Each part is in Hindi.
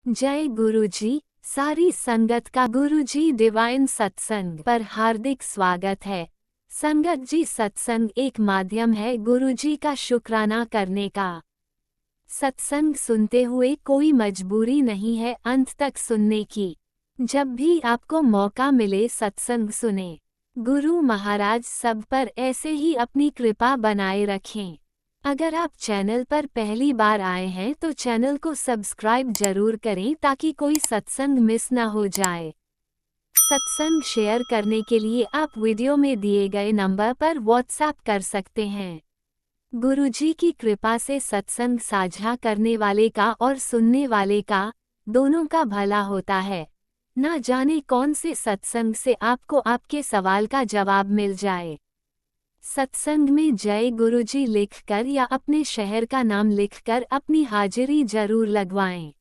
जय गुरुजी। सारी संगत का गुरुजी डिवाइन सत्संग पर हार्दिक स्वागत है। संगत जी, सत्संग एक माध्यम है गुरुजी का शुक्राना करने का। सत्संग सुनते हुए कोई मजबूरी नहीं है अंत तक सुनने की। जब भी आपको मौका मिले सत्संग सुने। गुरु महाराज सब पर ऐसे ही अपनी कृपा बनाए रखें। अगर आप चैनल पर पहली बार आए हैं तो चैनल को सब्सक्राइब जरूर करें ताकि कोई सत्संग मिस ना हो जाए। सत्संग शेयर करने के लिए आप वीडियो में दिए गए नंबर पर व्हाट्सएप कर सकते हैं। गुरुजी की कृपा से सत्संग साझा करने वाले का और सुनने वाले का दोनों का भला होता है। ना जाने कौन से सत्संग से आपको आपके सवाल का जवाब मिल जाए। सत्संग में जय गुरुजी लिखकर या अपने शहर का नाम लिखकर अपनी हाजिरी जरूर लगवाएं।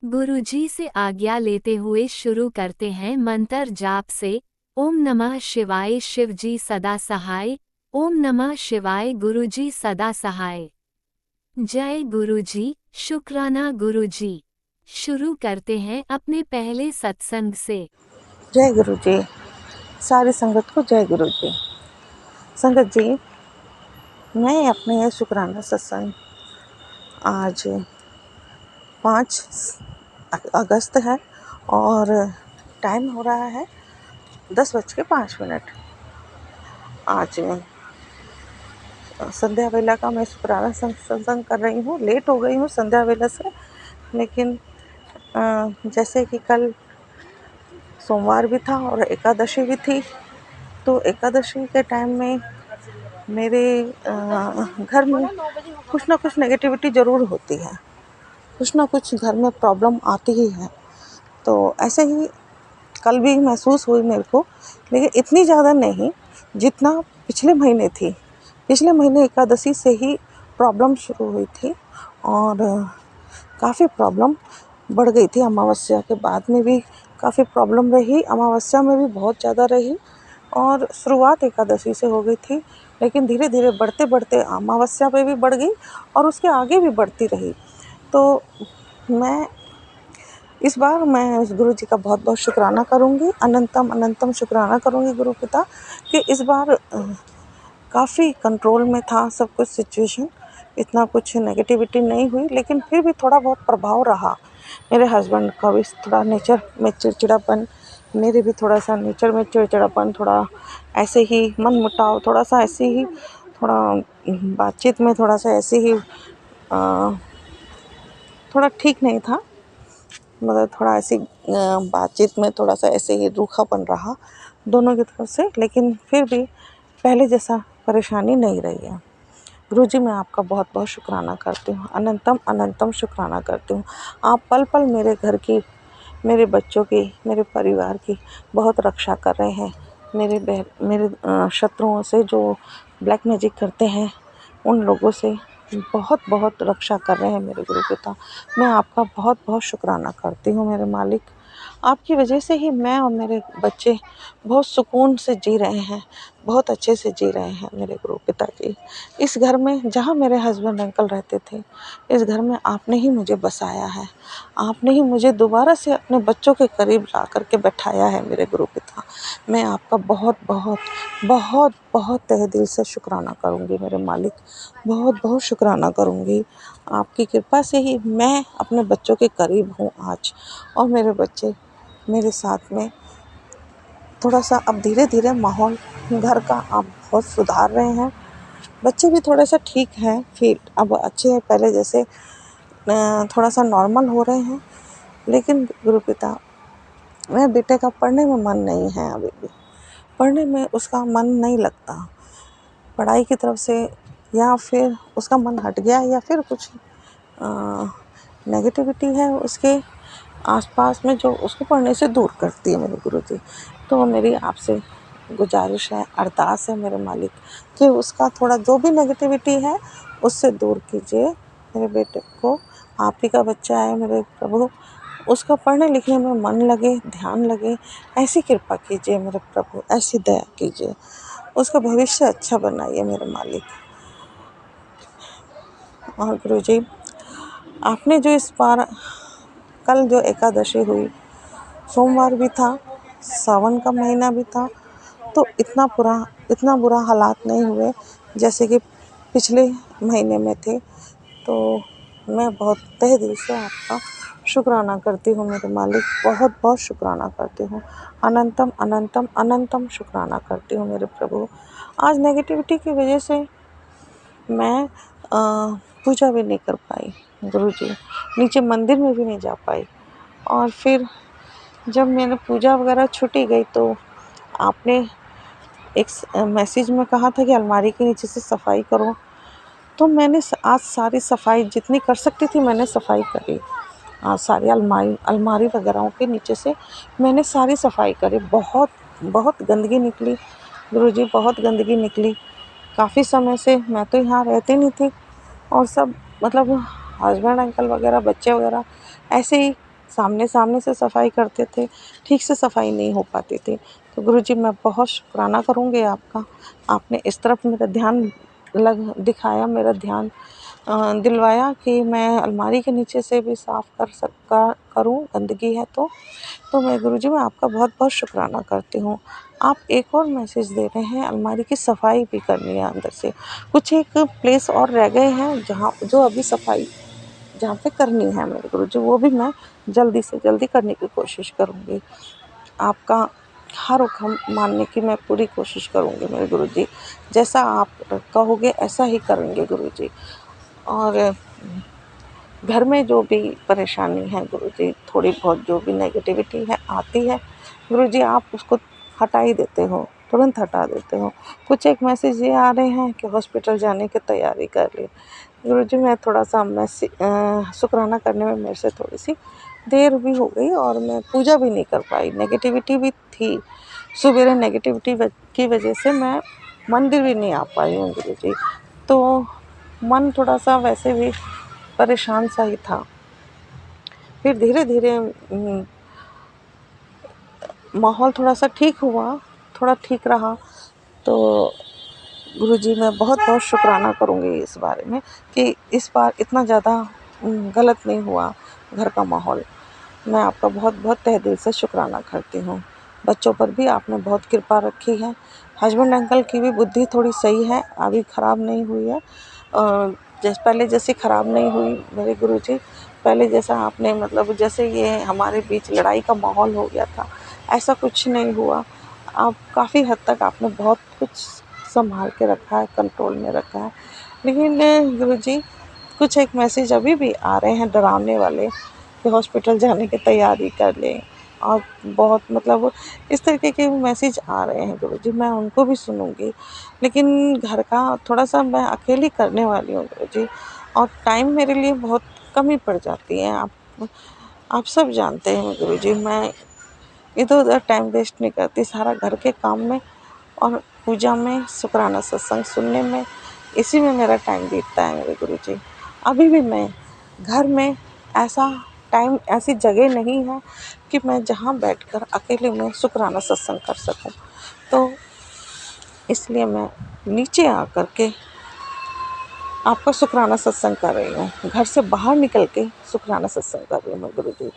गुरुजी से आज्ञा लेते हुए शुरू करते हैं मंत्र जाप से। ओम नमः शिवाय शिवजी सदा सहाय। ओम नमः शिवाय गुरुजी सदा सहाय। जय गुरुजी, शुक्राना गुरुजी। शुरू करते हैं अपने पहले सत्संग से। जय गुरु जी। सारी संगत को जय गुरु जी। संगत जी, मैं अपने ये शुक्राना सत्संग आज 5 अगस्त है और टाइम हो रहा है 10:05। आज संध्या वेला का मैं शुक्राना सत्संग कर रही हूँ। लेट हो गई हूँ संध्या वेला से, लेकिन जैसे कि कल सोमवार भी था और एकादशी भी थी, तो एकादशी के टाइम में मेरे घर में कुछ ना कुछ नेगेटिविटी ज़रूर होती है, कुछ ना कुछ घर में प्रॉब्लम आती ही है। तो ऐसे ही कल भी महसूस हुई मेरे को, लेकिन इतनी ज़्यादा नहीं जितना पिछले महीने थी। पिछले महीने एकादशी से ही प्रॉब्लम शुरू हुई थी और काफ़ी प्रॉब्लम बढ़ गई थी। अमावस्या के बाद में भी काफ़ी प्रॉब्लम रही, अमावस्या में भी बहुत ज़्यादा रही और शुरुआत एकादशी से हो गई थी, लेकिन धीरे धीरे बढ़ते बढ़ते अमावस्या पे भी बढ़ गई और उसके आगे भी बढ़ती रही। तो मैं इस बार उस गुरु जी का बहुत बहुत शुक्राना करूँगी, अनंतम अनंतम शुक्राना करूँगी गुरु पिता कि इस बार काफ़ी कंट्रोल में था सब कुछ सिचुएशन, इतना कुछ नेगेटिविटी नहीं हुई, लेकिन फिर भी थोड़ा बहुत प्रभाव रहा। मेरे हस्बैंड का भी थोड़ा नेचर में चिड़चिड़ापन, मेरे भी थोड़ा सा नेचर में चिड़चिड़ापन, थोड़ा ऐसे ही मन मुटाव, थोड़ा सा ऐसे ही थोड़ा बातचीत में थोड़ा सा ऐसे ही थोड़ा ठीक नहीं था। मतलब थोड़ा ऐसी बातचीत में थोड़ा सा ऐसे ही रूखापन रहा दोनों की तरफ से, लेकिन फिर भी पहले जैसा परेशानी नहीं रही है। गुरुजी, मैं आपका बहुत बहुत शुक्राना करती हूँ, अनंतम अनंतम शुक्राना करती हूँ। आप पल पल मेरे घर की, मेरे बच्चों की, मेरे परिवार की बहुत रक्षा कर रहे हैं। मेरे शत्रुओं से जो ब्लैक मैजिक करते हैं उन लोगों से बहुत बहुत रक्षा कर रहे हैं मेरे गुरु पिता। मैं आपका बहुत बहुत शुक्राना करती हूँ मेरे मालिक। आपकी वजह से ही मैं और मेरे बच्चे बहुत सुकून से जी रहे हैं, बहुत अच्छे से जी रहे हैं मेरे गुरु पिताजी। इस घर में जहाँ मेरे हस्बैंड अंकल रहते थे, इस घर में आपने ही मुझे बसाया है, आपने ही मुझे दोबारा से अपने बच्चों के करीब ला करके बैठाया है मेरे गुरु पिता। मैं आपका बहुत बहुत बहुत बहुत तहे दिल से शुक्राना करूँगी मेरे मालिक, बहुत बहुत शुक्राना करूँगी। आपकी कृपा से ही मैं अपने बच्चों के करीब हूँ आज, और मेरे बच्चे मेरे साथ में थोड़ा सा अब धीरे धीरे माहौल घर का आप बहुत सुधार रहे हैं। बच्चे भी थोड़ा सा ठीक हैं, फिर अब अच्छे हैं, पहले जैसे थोड़ा सा नॉर्मल हो रहे हैं। लेकिन गुरु पिता, मेरे बेटे का पढ़ने में मन नहीं है, अभी भी पढ़ने में उसका मन नहीं लगता, पढ़ाई की तरफ से, या फिर उसका मन हट गया या फिर कुछ नेगेटिविटी है उसके आसपास में जो उसको पढ़ने से दूर करती है मेरे गुरुजी। तो मेरी आपसे गुजारिश है, अरदास है मेरे मालिक कि उसका थोड़ा जो भी नेगेटिविटी है उससे दूर कीजिए मेरे बेटे को। आप ही का बच्चा है मेरे प्रभु, उसका पढ़ने लिखने में मन लगे, ध्यान लगे, ऐसी कृपा कीजिए मेरे प्रभु, ऐसी दया कीजिए, उसका भविष्य अच्छा बनाइए मेरे मालिक। और गुरुजी, आपने जो इस बार कल जो एकादशी हुई, सोमवार भी था, सावन का महीना भी था, तो इतना बुरा हालात नहीं हुए जैसे कि पिछले महीने में थे। तो मैं बहुत तहे दिल से आपका शुक्राना करती हूँ मेरे मालिक, बहुत बहुत शुक्राना करती हूँ, अनंतम अनंतम अनंतम शुक्राना करती हूँ मेरे प्रभु। आज नेगेटिविटी की वजह से मैं पूजा भी नहीं कर पाई गुरुजी, नीचे मंदिर में भी नहीं जा पाई। और फिर जब मैंने पूजा वगैरह छूटी गई तो आपने एक मैसेज में कहा था कि अलमारी के नीचे से सफाई करो, तो मैंने आज सारी सफाई जितनी कर सकती थी मैंने सफाई करी। सारी अलमारी वगैरह के नीचे से मैंने सारी सफाई करी। बहुत बहुत गंदगी निकली गुरुजी, बहुत गंदगी निकली। काफ़ी समय से मैं तो यहाँ रहती नहीं थी और सब मतलब हस्बैंड अंकल वगैरह बच्चे वगैरह ऐसे ही सामने सामने से सफाई करते थे, ठीक से सफाई नहीं हो पाती थी। तो गुरुजी मैं बहुत शुक्राना करूँगी आपका, आपने इस तरफ मेरा ध्यान दिखाया, मेरा ध्यान दिलवाया कि मैं अलमारी के नीचे से भी साफ़ करूँ गंदगी है तो मैं गुरुजी मैं आपका बहुत बहुत शुक्राना करती हूँ। आप एक और मैसेज दे रहे हैं, अलमारी की सफाई भी करनी है अंदर से। कुछ एक प्लेस और रह गए हैं जो अभी सफाई जहाँ पे करनी है मेरे गुरुजी, वो भी मैं जल्दी से जल्दी करने की कोशिश करूँगी। आपका हर हुक्म मानने की मैं पूरी कोशिश करूँगी मेरे गुरुजी, जैसा आप कहोगे ऐसा ही करेंगे गुरुजी। और घर में जो भी परेशानी है गुरुजी, थोड़ी बहुत जो भी नेगेटिविटी है आती है गुरुजी, आप उसको हटा ही देते हो, तुरंत हटा देते हो। कुछ एक मैसेज ये आ रहे हैं कि हॉस्पिटल जाने की तैयारी कर ली। गुरुजी मैं थोड़ा सा शुक्राना करने में मेरे से थोड़ी सी देर भी हो गई और मैं पूजा भी नहीं कर पाई, नेगेटिविटी भी थी। सवेरे नेगेटिविटी की वजह से मैं मंदिर भी नहीं आ पाई हूँ गुरुजी, तो मन थोड़ा सा वैसे भी परेशान सा ही था। फिर धीरे धीरे माहौल थोड़ा सा ठीक हुआ, थोड़ा ठीक रहा, तो गुरुजी मैं बहुत बहुत शुक्राना करूँगी इस बारे में कि इस बार इतना ज़्यादा गलत नहीं हुआ घर का माहौल। मैं आपका बहुत बहुत तहे दिल से शुक्राना करती हूँ। बच्चों पर भी आपने बहुत कृपा रखी है। हस्बैंड अंकल की भी बुद्धि थोड़ी सही है, अभी ख़राब नहीं हुई है। पहले जैसी ख़राब नहीं हुई मेरे गुरुजी, पहले जैसा आपने मतलब जैसे ये हमारे बीच लड़ाई का माहौल हो गया था, ऐसा कुछ नहीं हुआ। आप काफ़ी हद तक आपने बहुत कुछ संभाल के रखा है, कंट्रोल में रखा है। लेकिन गुरुजी कुछ एक मैसेज अभी भी आ रहे हैं डरावने वाले कि हॉस्पिटल जाने की तैयारी कर लें, और बहुत मतलब इस तरीके के मैसेज आ रहे हैं गुरुजी, मैं उनको भी सुनूंगी। लेकिन घर का थोड़ा सा मैं अकेली करने वाली हूँ गुरुजी, और टाइम मेरे लिए बहुत कम ही पड़ जाती है। आप सब जानते हैं गुरुजी, मैं इधर उधर टाइम वेस्ट नहीं करती, सारा घर के काम में और पूजा में, शुक्राना सत्संग सुनने में, इसी में मेरा टाइम बीतता है मेरे गुरुजी। अभी भी मैं घर में ऐसा टाइम, ऐसी जगह नहीं है कि मैं जहाँ बैठकर अकेले में शुक्राना सत्संग कर सकूं। तो इसलिए मैं नीचे आकर के आपका शुक्राना सत्संग कर रही हूँ, घर से बाहर निकल के शुक्राना सत्संग कर रही हूँ गुरुजी।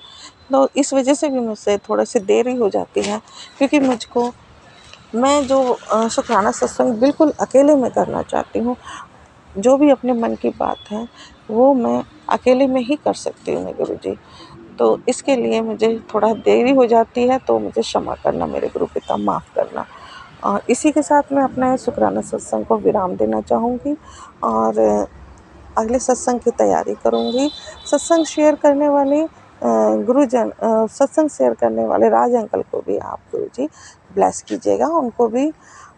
तो इस वजह से भी मुझसे थोड़ा सी देर ही हो जाती है, क्योंकि मैं जो शुक्राना सत्संग बिल्कुल अकेले में करना चाहती हूँ। जो भी अपने मन की बात है वो मैं अकेले में ही कर सकती हूँ मेरे गुरुजी। तो इसके लिए मुझे थोड़ा देरी हो जाती है, तो मुझे क्षमा करना मेरे गुरु पिता, माफ़ करना। और इसी के साथ मैं अपना शुक्राना सत्संग को विराम देना चाहूँगी और अगले सत्संग की तैयारी करूँगी। सत्संग शेयर करने वाले गुरुजन, सत्संग शेयर करने वाले राज अंकल को भी आप गुरुजी ब्लेस कीजिएगा, उनको भी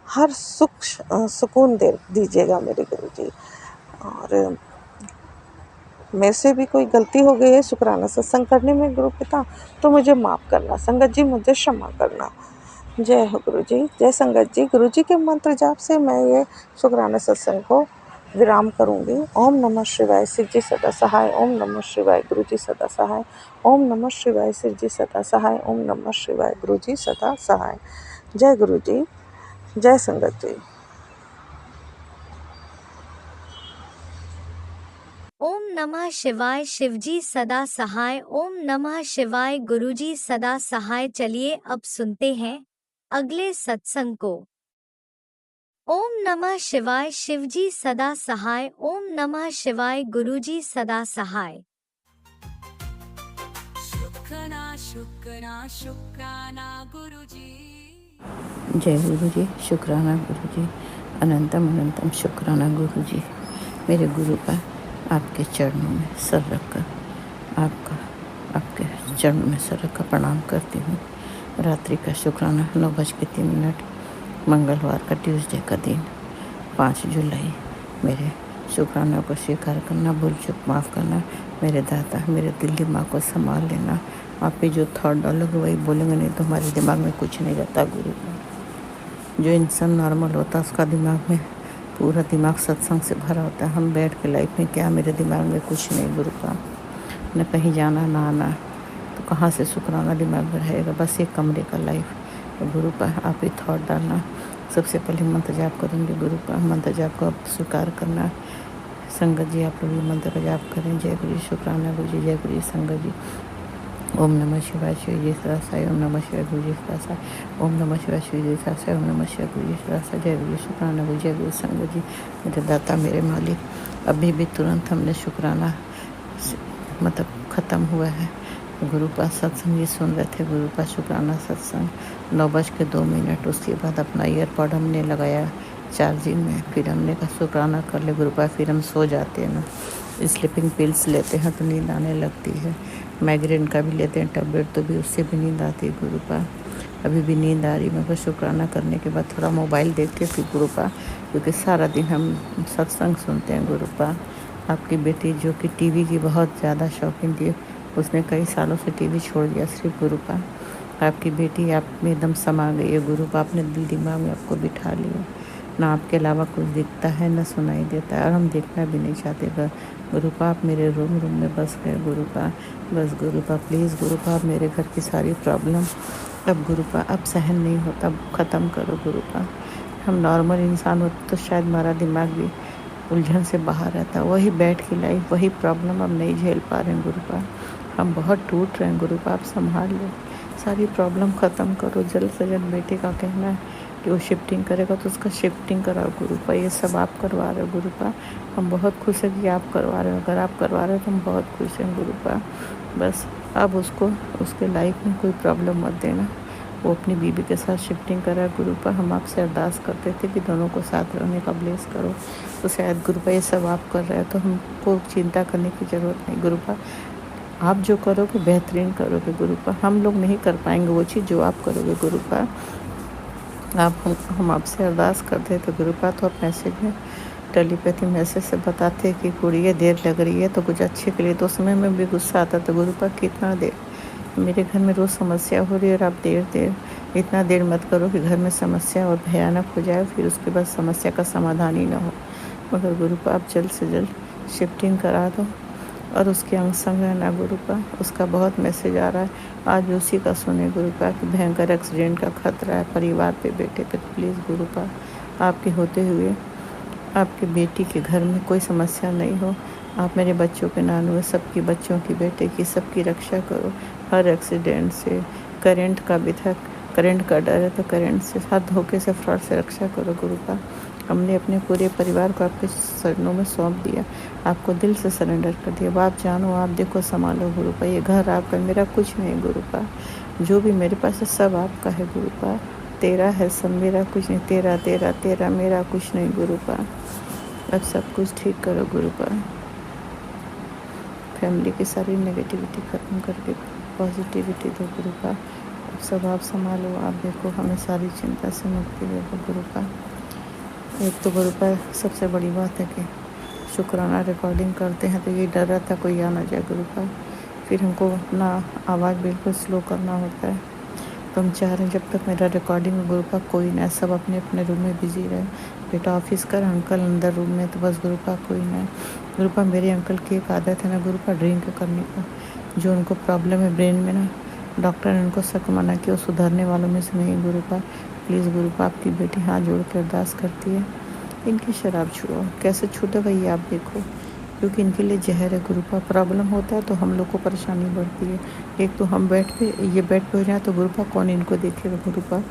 हर सुकून दीजिएगा मेरे गुरुजी। और मेरे से भी कोई गलती हो गई है शुक्राना सत्संग करने में गुरु पिता, तो मुझे माफ़ करना। संगत जी मुझे क्षमा करना। जय हो गुरु जी, जय संगत जी। गुरु जी के मंत्र जाप से मैं ये शुक्राना सत्संग को विराम करूँगी। ओम नमः शिवाय, शिव जी सदा सहाय। ओम नमः शिवाय, गुरु जी सदा सहाय। ओम नमः शिवाय, शिव जी सदा सहाय। ओम नमः शिवाय, गुरु जी सदा सहाय। जय गुरु जी, जय संगत जी। ओम नमः शिवाय शिवजी सदा सहाय। ओम नमः शिवाय गुरुजी सदा सहाय। चलिए अब सुनते हैं अगले सत्संग को। ओम नमः शिवाय शिवजी सदा सहाय। ओम नमः शिवाय गुरुजी सदा सहाय। शुक्राना शुक्राना शुक्राना गुरुजी। जय गुरुजी, शुक्राना गुरुजी, अनंतम अनंतम शुक्राना गुरुजी। मेरे गुरु का आपके चरणों में सर रखकर आपके चरणों में सर रखकर प्रणाम करती हूँ। रात्रि का शुक्राना 9:03 मंगलवार का ट्यूसडे का दिन 5 जुलाई। मेरे शुक्राना को स्वीकार करना, भूल चूक माफ़ करना। मेरे दाता, मेरे दिल दिमाग को संभाल लेना। आप पे जो थॉट डालोगे वही बोलेंगे, नहीं तो हमारे दिमाग में कुछ नहीं रहता। गुरु जो इंसान नॉर्मल होता है उसका दिमाग में पूरा दिमाग सत्संग से भरा होता है। हम बैठ के लाइफ में क्या, मेरे दिमाग में कुछ नहीं गुरु का, न कहीं जाना ना आना, तो कहाँ से शुक्राना दिमाग में रहेगा। बस एक कमरे का लाइफ। तो गुरु का आप ही थॉट डालना। सबसे पहले मंत्र जाप करेंगे गुरु का। मंत्र जाप को आप स्वीकार करना। संगत जी आप लोग मंत्र का जाप करें। जय गुरु जी, शुक्राना गुरु जी, जय गुरु जी संगत जी। ओम नमः शिवाय शिव जी सदासाय। ओम नमः शिवाय गुरु जी सदासाय। ओम नमः शिवाय शिव जी सदासाय। ओम नमः शिवाय गुरु जी सदासाय। जय गुरु जी, शुक्राना गुरु, जय गुरु संगत जी। मेरे दाता, मेरे मालिक, अभी भी तुरंत हमने शुक्राना मतलब ख़त्म हुआ है। गुरु का सत्संग ये सुन रहे थे, गुरु का शुक्राना सत्संग 9:02। उसके बाद अपना ईयरपॉड हमने लगाया चार्जिंग में। फिर हमने कहा शुक्राना कर ले गुरु का। फिर हम सो जाते हैं ना, स्लीपिंग पिल्स लेते हैं तो नींद आने लगती है। माइग्रेन का भी लेते हैं टैबलेट, तो भी उससे भी नींद आती है गुरु का। अभी भी नींद आ रही। मगर शुक्राना करने के बाद थोड़ा मोबाइल देख के फिर गुरु का, क्योंकि सारा दिन हम सत्संग सुनते हैं गुरु का। आपकी बेटी जो कि टीवी की बहुत ज़्यादा शौकीन थी, उसने कई सालों से टीवी छोड़ दिया सिर्फ गुरु का। आपकी बेटी आप में एकदम समा गई है गुरु का। अपने दिल दिमाग में आपको बिठा लिया। ना आपके अलावा कुछ दिखता है, ना सुनाई देता है, और हम देखना भी नहीं चाहते। गुरु का आप मेरे रूम में बस गए गुरु का। बस गुरु का प्लीज़ गुरु का, आप मेरे घर की सारी प्रॉब्लम अब गुरु का अब सहन नहीं होता, ख़त्म करो गुरु का। हम नॉर्मल इंसान होते तो शायद हमारा दिमाग भी उलझन से बाहर रहता। वही बैठ की लाइफ, वही प्रॉब्लम अब नहीं झेल पा रहे हैं गुरु का। हम बहुत टूट रहे हैं गुरु का, आप संभाल लो। सारी प्रॉब्लम ख़त्म करो जल्द से जल्द। बेटे का कहना है कि वो शिफ्टिंग करेगा तो उसका शिफ्टिंग कराओ गुरु का। ये सब आप करवा रहे हो गुरु का। हम बहुत खुश हैं कि आप करवा रहे हो। अगर आप करवा रहे हो तो हम बहुत खुश हैं गुरु का। बस अब उसको उसके लाइफ में कोई प्रॉब्लम मत देना। वो अपनी बीवी के साथ शिफ्टिंग करा गुरु का। हम आपसे अरदास करते थे कि दोनों को साथ रहने का ब्लेस करो, तो शायद गुरु का ये सब आप कर रहे हैं, तो हमको चिंता करने की ज़रूरत नहीं गुरु का। आप जो करोगे बेहतरीन करोगे गुरु का। हम लोग नहीं कर पाएंगे वो चीज़ जो आप करोगे गुरु का। हम आपसे अरदास करते थे गुरु का, तो आप मैसेज में टेलीपैथी मैसेज से बताते कि गुड़िया देर लग रही है तो कुछ अच्छे के लिए, तो उसमें मैं भी गुस्सा आता था गुरु का। कितना देर, मेरे घर में रोज़ समस्या हो रही है और आप देर इतना देर मत करो कि घर में समस्या और भयानक हो जाए, फिर उसके बाद समस्या का समाधान ही ना हो। मगर गुरु का आप जल्द से जल्द शिफ्टिंग करा दो और उसके अंग संग रहना गुरु का। उसका बहुत मैसेज आ रहा है, आज उसी का सुने गुरु का कि भयंकर एक्सीडेंट का खतरा है परिवार पे, बेटे पे। तो प्लीज़ गुरु का आपके होते हुए आपकी बेटी के घर में कोई समस्या नहीं हो। आप मेरे बच्चों के नानू है, सबकी बच्चों की, बेटे की, सबकी रक्षा करो हर एक्सीडेंट से। करंट का भी था, करंट का डर है तो करंट से, हर धोखे से, फ्रॉड से रक्षा करो गुरु का। हमने अपने पूरे परिवार को आपके चरणों में सौंप दिया, आपको दिल से सरेंडर कर दिया। अब आप जानो, आप देखो, संभालो गुरु का। ये घर आपका, मेरा कुछ नहीं गुरु का। जो भी मेरे पास है सब आपका है गुरु का। तेरा है सब, मेरा कुछ नहीं। तेरा तेरा तेरा, मेरा कुछ नहीं गुरु का। अब सब कुछ ठीक करो गुरु का। फैमिली की सारी नेगेटिविटी ख़त्म करके पॉजिटिविटी दो गुरु का। अब सब आप संभालो, आप देखो, हमें सारी चिंता से मुक्ति दे दो गुरु का। एक तो गुरु का सबसे बड़ी बात है कि शुक्राना रिकॉर्डिंग करते हैं तो ये डर रहता कोई आ ना जाए गुरु का। फिर हमको अपना आवाज़ बिल्कुल स्लो करना होता है। तो हम चाह रहे हैं जब तक मेरा रिकॉर्डिंग में गुरु का कोई ना, सब अपने अपने रूम में बिजी रहे। बेटा ऑफिस कर, अंकल अंदर रूम में, तो बस गुरु का कोई ना। गुरु का मेरे अंकल की एक आदत है ना गुरु का, ड्रिंक करने का। जो उनको प्रॉब्लम है ब्रेन में ना, डॉक्टर ने उनको सख्त मना किया, वो सुधारने वालों में से नहीं गुरु का। प्लीज़ गुरु का, आपकी बेटी हाथ जोड़ के अरदास करती है, इनकी शराब छुड़ाओ। कैसे छूटे भाई आप देखो, क्योंकि इनके लिए जहर है गुरुपा। प्रॉब्लम होता है तो हम लोग को परेशानी बढ़ती है। एक तो हम बेड पे हो जाए तो गुरुपा कौन इनको देखेगा गुरुपा।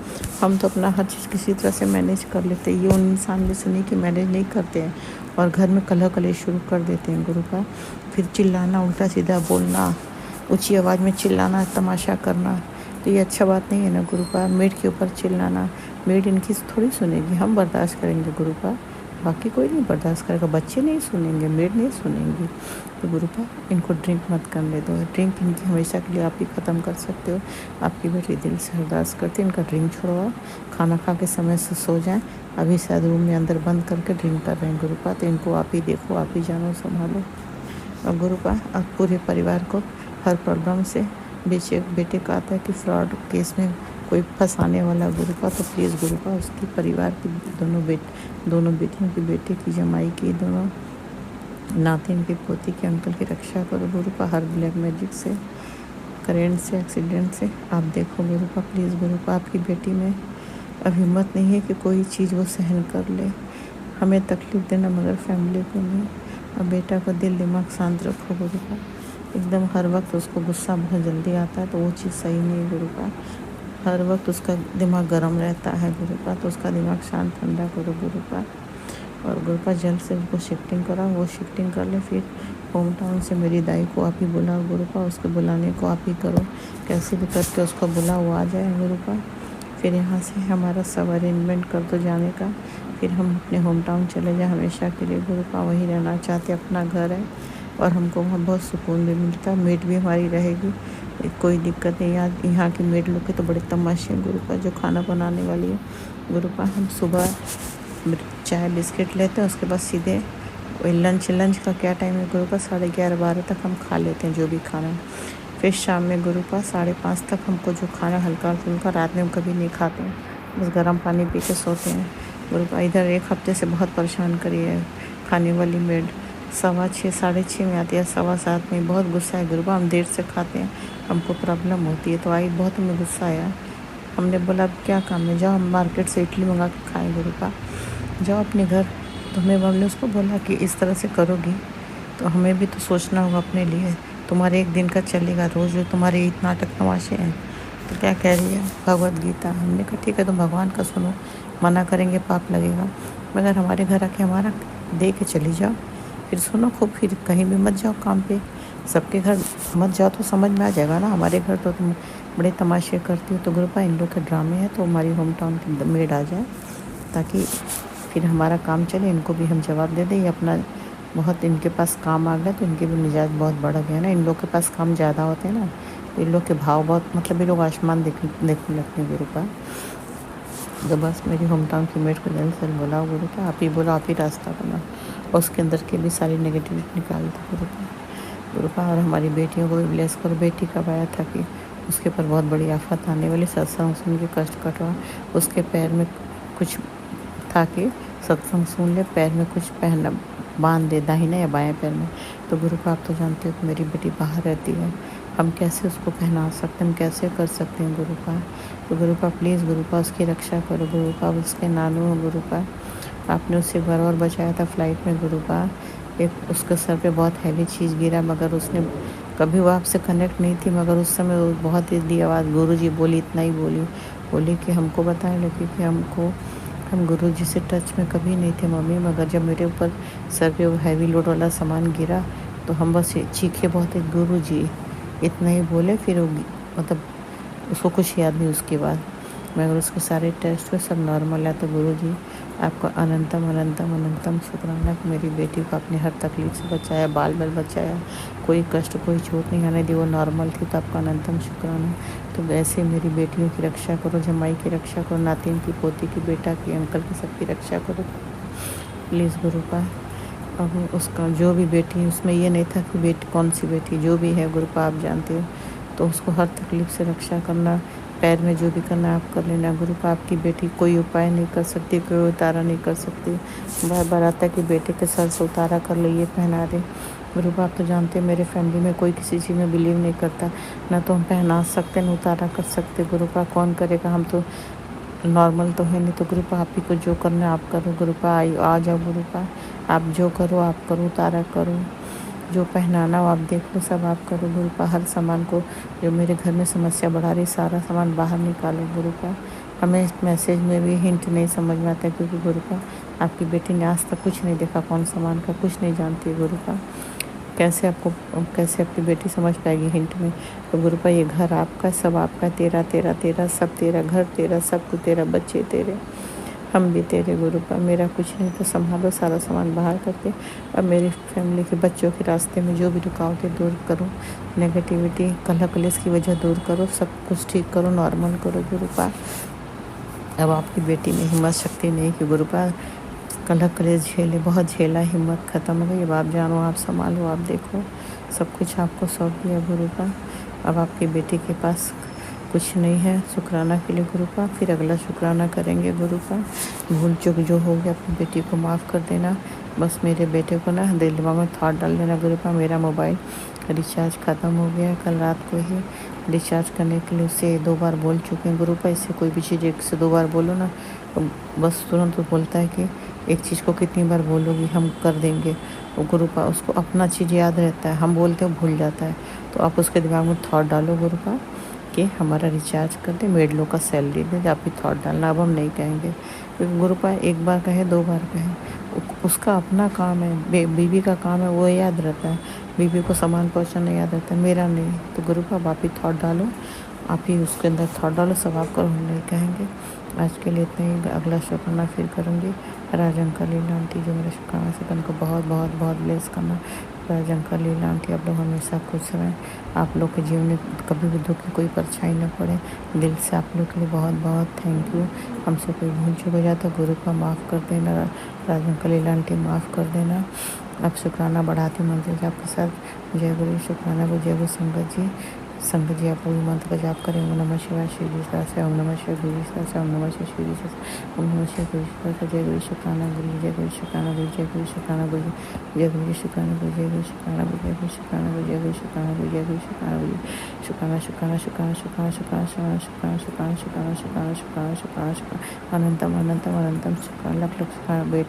हम तो अपना हर चीज़ किसी तरह से मैनेज कर लेते हैं, ये उन इंसान जैसे नहीं कि मैनेज नहीं करते हैं और घर में कलह कले शुरू कर देते हैं गुरुपा। फिर चिल्लाना, उल्टा सीधा बोलना, ऊंची आवाज़ में चिल्लाना, तमाशा करना, तो ये अच्छा बात नहीं है ना गुरुपा। मेड के ऊपर चिल्लाना, मेड इनकी थोड़ी सुनेगी, हम बर्दाश्त करेंगे गुरुपा, बाकी कोई नहीं बर्दाश्त करेगा। बच्चे नहीं सुनेंगे, मेड नहीं सुनेंगी। तो गुरुपा इनको ड्रिंक मत करने दो। ड्रिंक इनकी हमेशा के लिए आप ही ख़त्म कर सकते हो। आपकी बेटी दिल से अरदास करती है इनका ड्रिंक छुड़वाओ, खाना खा के समय से सो जाएं। अभी शायद रूम में अंदर बंद करके ड्रिंक कर रहे हैं गुरुपा, तो इनको आप ही देखो, आप ही जानो, संभालो। और गुरुपा अब पूरे परिवार को हर प्रॉब्लम से बेटे का आता है कि फ्रॉड केस में कोई फंसाने वाला गुरुपा, तो प्लीज़ गुरुपा उसके परिवार की दोनों बेटियों की, बेटे की, जमाई की, दोनों नातिन की, पोती की, अंकल की रक्षा करो गुरुपा हर ब्लैक मैजिक से, करेंट से, एक्सीडेंट से। आप देखो गुरुपा, प्लीज़ गुरुपा आपकी बेटी में अब हिम्मत नहीं है कि कोई चीज़ वो सहन कर ले। हमें तकलीफ़ देना मगर फैमिली को नहीं। अब बेटा का दिल दिमाग शांत रखो गुरुपा। एकदम हर वक्त उसको गुस्सा बहुत जल्दी आता है, तो वो चीज़ सही नहीं है गुरुपा। हर वक्त उसका दिमाग गर्म रहता है गुरुपा, तो उसका दिमाग शांत ठंडा करो गुरुपा। और गुरुपा जल्द से उसको शिफ्टिंग कराओ, वो शिफ्टिंग कर ले। फिर होम टाउन से मेरी दाई को आप ही बुलाओ गुरुपा, उसको बुलाने को आप ही करो, कैसे भी करके उसको बुलाओ, वो आ जाए गुरुपा। फिर यहाँ से हमारा सब अरेंजमेंट कर दो जाने का, फिर हम अपने होम टाउन चले जाए हमेशा के लिए गुरुपा। वहीं रहना चाहते, अपना घर है और हमको वहाँ बहुत सुकून भी मिलता है। मेड भी हमारी रहेगी, कोई दिक्कत नहीं। यहाँ की मेड लोग के तो बड़े तमाशे हैं गुरुपा, जो खाना बनाने वाली है गुरुपा। हम सुबह चाय बिस्किट लेते हैं, उसके बाद सीधे वही लंच का क्या टाइम है गुरुपा, 11:30-12 तक हम खा लेते हैं जो भी खाना। फिर शाम में गुरुपा 5:30 तक हमको जो खाना हल्का फुल्का, रात में हम कभी नहीं खाते हैं, बस गर्म पानी पी के सोते हैं गुरुपा। इधर 1 हफ्ते से बहुत परेशान करी है खाने वाली मेड। 6:15 6:30 में आती है, 7:15 में। बहुत गुस्सा है गुरुपा, हम देर से खाते हैं, हमको प्रॉब्लम होती है। तो आई, बहुत हमें गुस्सा आया। हमने बोला अब क्या काम है, जाओ हम मार्केट से इडली मंगा के खाएँ गुरुपा, जाओ अपने घर। तो हमने उसको बोला कि इस तरह से करोगी तो हमें भी तो सोचना होगा अपने लिए, तुम्हारे एक दिन का चलेगा, रोज़ जो तुम्हारे इतना नाटक तमाशे हैं। तो क्या कह रही है भगवत गीता। हमने कहा ठीक है, तुम भगवान का सुनो, मना करेंगे पाप लगेगा, मगर हमारे घर आके हमारा दे के चली जाओ, फिर सुनो खूब, फिर कहीं भी मत जाओ काम पे, सबके घर मत जाओ, तो समझ में आ जाएगा ना। हमारे घर तो तुम बड़े तमाशे करती हो। तो गुरुपा इन लोग के ड्रामे हैं, तो हमारी होम टाउन की मेड आ जाए ताकि फिर हमारा काम चले, इनको भी हम जवाब दे दें। ये अपना बहुत इनके पास काम आ गया तो इनके भी मिजाज बहुत बढ़ गया ना। इन लोग के पास काम ज़्यादा होते हैं ना, इन लोग के भाव बहुत, मतलब ये लोग आसमान देखने लगते हैं गुरुपा। तो बस मेरी होम टाउन की मेट को जल्द से बुलाओ गुरुपा, आप ही बोलो, आप ही रास्ता बनाओ, और उसके अंदर के भी सारी नेगेटिविटी निकाल दो गुरुपा। और हमारी बेटियों को भी ब्लेस करो। बेटी कब आया था कि उसके ऊपर बहुत बड़ी आफत आने वाली, सत्संग सुन के कष्ट कटवा, उसके पैर में कुछ था कि सत्संग सुन ले, पैर में कुछ पहनना बांध दे, दाहिने या बाएं पैर में। तो गुरुपा आप तो जानते हो कि मेरी बेटी बाहर रहती है, हम कैसे उसको पहना सकते हैं, हम कैसे कर सकते हैं गुरुपा। तो गुरुपा प्लीज़ गुरुपा उसकी रक्षा करो गुरुपा। उसके नानू हो गुरुपा, आपने उससे एक बार और बचाया था फ्लाइट में गुरुपा। एक उसके सर पे बहुत हैवी चीज़ गिरा, मगर उसने कभी वो आपसे कनेक्ट नहीं थी, मगर उस समय वो बहुत ही आवाज़ गुरुजी बोली, इतना ही बोली कि हमको बताने लगी कि हम गुरुजी से टच में कभी नहीं थे मम्मी, मगर जब मेरे ऊपर सर पे वो हैवी लोड वाला सामान गिरा तो हम बस चीखे बहुत है गुरुजी, इतना ही बोले। फिर वो मतलब उसको कुछ याद नहीं उसके बाद, मगर उसके सारे टेस्ट हुए, सब नॉर्मल है। तो गुरुजी आपका अनंतम अनंतम अनंतम शुक्राना कि मेरी बेटी को आपने हर तकलीफ से बचाया, बाल बाल बचाया, कोई कष्ट कोई चोट नहीं आने दी, वो नॉर्मल थी, तो आपका अनंतम शुक्राना। तो वैसे मेरी बेटियों की रक्षा करो, जमाई की रक्षा करो, नातिन की, पोती की, बेटा की, अंकल की, सबकी रक्षा करो प्लीज़ गुरुपा। अब उसका जो भी बेटी, उसमें ये नहीं था कि बेटी कौन सी बेटी, जो भी है गुरुपा आप जानते हो, तो उसको हर तकलीफ़ से रक्षा करना, पैर में जो भी करना आप कर लेना गुरुपा। आपकी बेटी कोई उपाय नहीं कर सकती, कोई उतारा नहीं कर सकती, बार बार आता कि बेटे के सर से उतारा कर ले, ये पहना दे गुरुपा। आप तो जानते हैं मेरे फैमिली में कोई किसी चीज़ में बिलीव नहीं करता, ना तो हम पहना सकते ना उतारा कर सकते गुरुपा, कौन करेगा, हम तो नॉर्मल तो है नहीं। तो गुरुपा आप ही को जो करना है आप करो गुरुपा, आ जाओ गुरुपा, आप जो करो आप करो, उतारा करो, जो पहनाना हो आप देखो, सब आप करो गुरुपा। हर सामान को जो मेरे घर में समस्या बढ़ा रही, सारा सामान बाहर निकालो गुरुपा। हमें इस मैसेज में भी हिंट नहीं समझ में आता, क्योंकि गुरुपा आपकी बेटी ने आज तक कुछ नहीं देखा, कौन सामान का कुछ नहीं जानती है गुरुपा। कैसे आपकी बेटी समझ पाएगी हिंट में। तो गुरुपा ये घर आपका है, सब आपका है, तेरा तेरा तेरा, सब तेरा, घर तेरा, सब कुछ तेरा, बच्चे तेरे, हम भी तेरे गुरुपा। मेरा कुछ नहीं तो संभालो, सारा सामान बाहर करके। और मेरी फैमिली के बच्चों के रास्ते में जो भी रुकावटें दूर करो, नेगेटिविटी कलह कलेश की वजह दूर करो, सब कुछ ठीक करो, नॉर्मल करो गुरुपा। अब आपकी बेटी में हिम्मत शक्ति नहीं कि गुरुपा कलह कलेश झेले, बहुत झेला, हिम्मत ख़त्म हो गई। अब आप जानो, आप संभालो, आप देखो, सब कुछ आपको सौंप दिया गुरुपा। अब आपकी बेटी के पास कुछ नहीं है शुक्राना के लिए गुरुपा। फिर अगला शुक्राना करेंगे गुरुपा। भूल चूक जो हो गया अपनी बेटी को माफ़ कर देना। बस मेरे बेटे को ना दिल दिमाग में थॉट डाल देना गुरुपा। मेरा मोबाइल रिचार्ज ख़त्म हो गया, कल रात को ही रिचार्ज करने के लिए उससे 2 बार बोल चुके हैं गुरुपा। इससे कोई भी चीज़ एक से 2 बार बोलो ना तो बस तुरंत वो बोलता है कि एक चीज़ को कितनी बार बोलोगी, हम कर देंगे। वो गुरुपा उसको अपना चीज़ याद रहता है, हम बोलते हो भूल जाता है। तो आप उसके दिमाग में थॉट डालो गुरुपा कि हमारा रिचार्ज कर दे, मेड लोग का सैलरी दे, आप ही थॉट डालना। अब हम नहीं कहेंगे, क्योंकि गुरुपा एक बार कहे 2 बार कहे, उसका अपना काम है, बीवी का काम है, वो याद रहता है। बीवी को सामान पहुंचाना याद रहता है, मेरा नहीं। तो गुरुपा आप ही थॉट डालो, आप ही उसके अंदर थॉट डालो, सब आप करो, हम नहीं कहेंगे। आज के लिए इतना ही, अगला शुक्राना फिर करूँगी। राजंका लीला आंटी जो मेरा शुक्राना से उनको बहुत बहुत बहुत ब्लेस करना। राजंका लीला आंटी आप लोग हमेशा खुश रहें, आप लोग के जीवन में कभी भी दुख की कोई परछाई न पड़े। दिल से आप लोग के लिए बहुत बहुत थैंक यू। हमसे कोई भूल चूक हो जाता गुरुपा माफ़ कर देना, राजंका लीला आंटी माफ़ कर देना। अब शुक्राना बढ़ाती मंदिर आपके साथ। जय गुरु शुक्राना को जय गुरु संगत जी। संगत जी आप लोग मंत्र का जाप करें। ओम नमः शिवाय श्री जी से, ओम नमः शिवाय गुरु जी से, ओम नमः शिवाय श्री जी से, ओम नमः शिवाय गुरु जी से। जय गुरु शुक्राना गुरु, जय गुरु शुक्राना गुरु, जय गुरु शुक्राना गुरु, जय गुरु शुक्राना गुरु, जय गुरु शुक्राना गुरु, जय गुरु शुक्राना गुरु, जय गुरु शुक्राना गुरु, जय गुरु शुक्राना गुरु, शुक्राना शुक्राना शुक्राना शुक्राना शुक्राना शुक्राना शुक्राना शुक्राना शुक्राना शुक्राना शुक्राना शुक्राना अनंतम अनंतम अनंतम शुक्राना लख लख शुक्राना बेट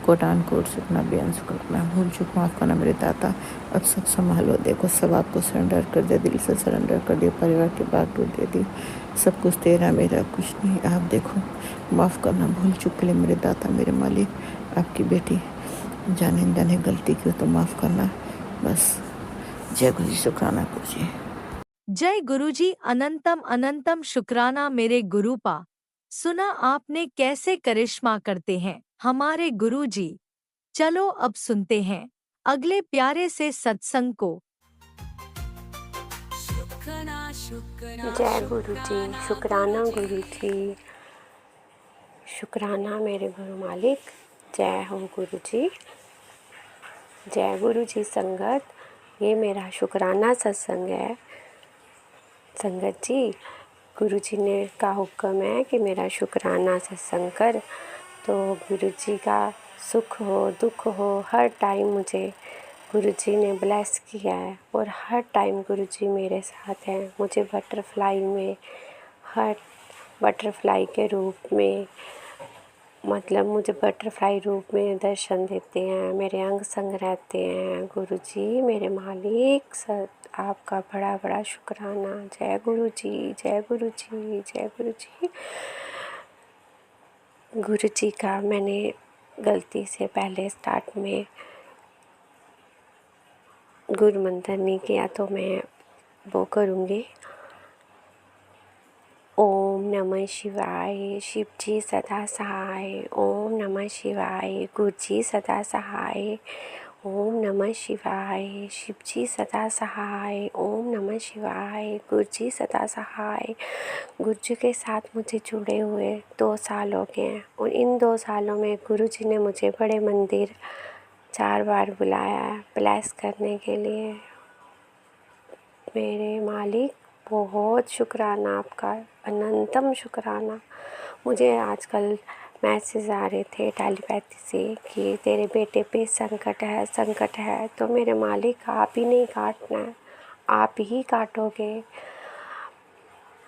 कोटान कोट शुक्राना बेअंत शुक्राना। भूल चूक माफ़ करना मेरे दाता। अब सब संभालो, देखो सब आपको सरेंडर कर दे, दिल से सरेंडर कर दिया, परिवार की बात टूट दे दी, सब कुछ तेरा मेरा कुछ नहीं। आप देखो, माफ़ करना भूल चूक के लिए मेरे दाता, मेरे मालिक। आपकी बेटी जाने जाने गलती की तो माफ़ करना। बस जय गुरु जी शुक्राना गुरु जी। जय गुरुजी, अनंतम अनंतम शुक्राना मेरे गुरुपा। सुना आपने कैसे करिश्मा करते हैं हमारे गुरुजी। चलो अब सुनते हैं अगले प्यारे से सत्संग को। शुक्राना शुक्राना जय गुरु जी, शुक्राना गुरु जी, शुक्राना मेरे गुरु मालिक। जय हो गुरु जी, जय गुरु जी संगत। ये मेरा शुक्राना सत्संग है संगत जी। गुरु जी ने का हुक्म है कि मेरा शुक्राना सत्संग कर। तो गुरु जी का सुख हो दुख हो हर टाइम मुझे गुरु जी ने ब्लेस किया है, और हर टाइम गुरु जी मेरे साथ हैं। मुझे बटरफ्लाई के रूप में, मतलब मुझे बटरफ्लाई रूप में दर्शन देते हैं, मेरे अंग संग रहते हैं। गुरु जी मेरे मालिक, सर आपका बड़ा बड़ा शुक्राना। जय गुरु जी, जय गुरु जी, जय गुरु जी। गुरु जी का मैंने गलती से पहले स्टार्ट में गुरु मंत्र नहीं किया, तो मैं वो करूँगी। ओम नमः शिवाय, शिव जी सदा सहाय। ओम नमः शिवाय, गुरु जी सदा सहाय। ओम नमः शिवाय, शिव जी सदा सहाय। ओम नमः शिवाय, गुरु जी सदा सहाय। गुरु जी के साथ मुझे जुड़े हुए 2 साल हो गए हैं, और इन 2 सालों में गुरु जी ने मुझे बड़े मंदिर 4 बार बुलाया है ब्लेस करने के लिए। मेरे मालिक बहुत शुक्राना आपका, अनंतम शुक्राना। मुझे आजकल मैसेज आ रहे थे टेलीपैथी से कि तेरे बेटे पे संकट है। तो मेरे मालिक आप ही नहीं काटना है, आप ही काटोगे,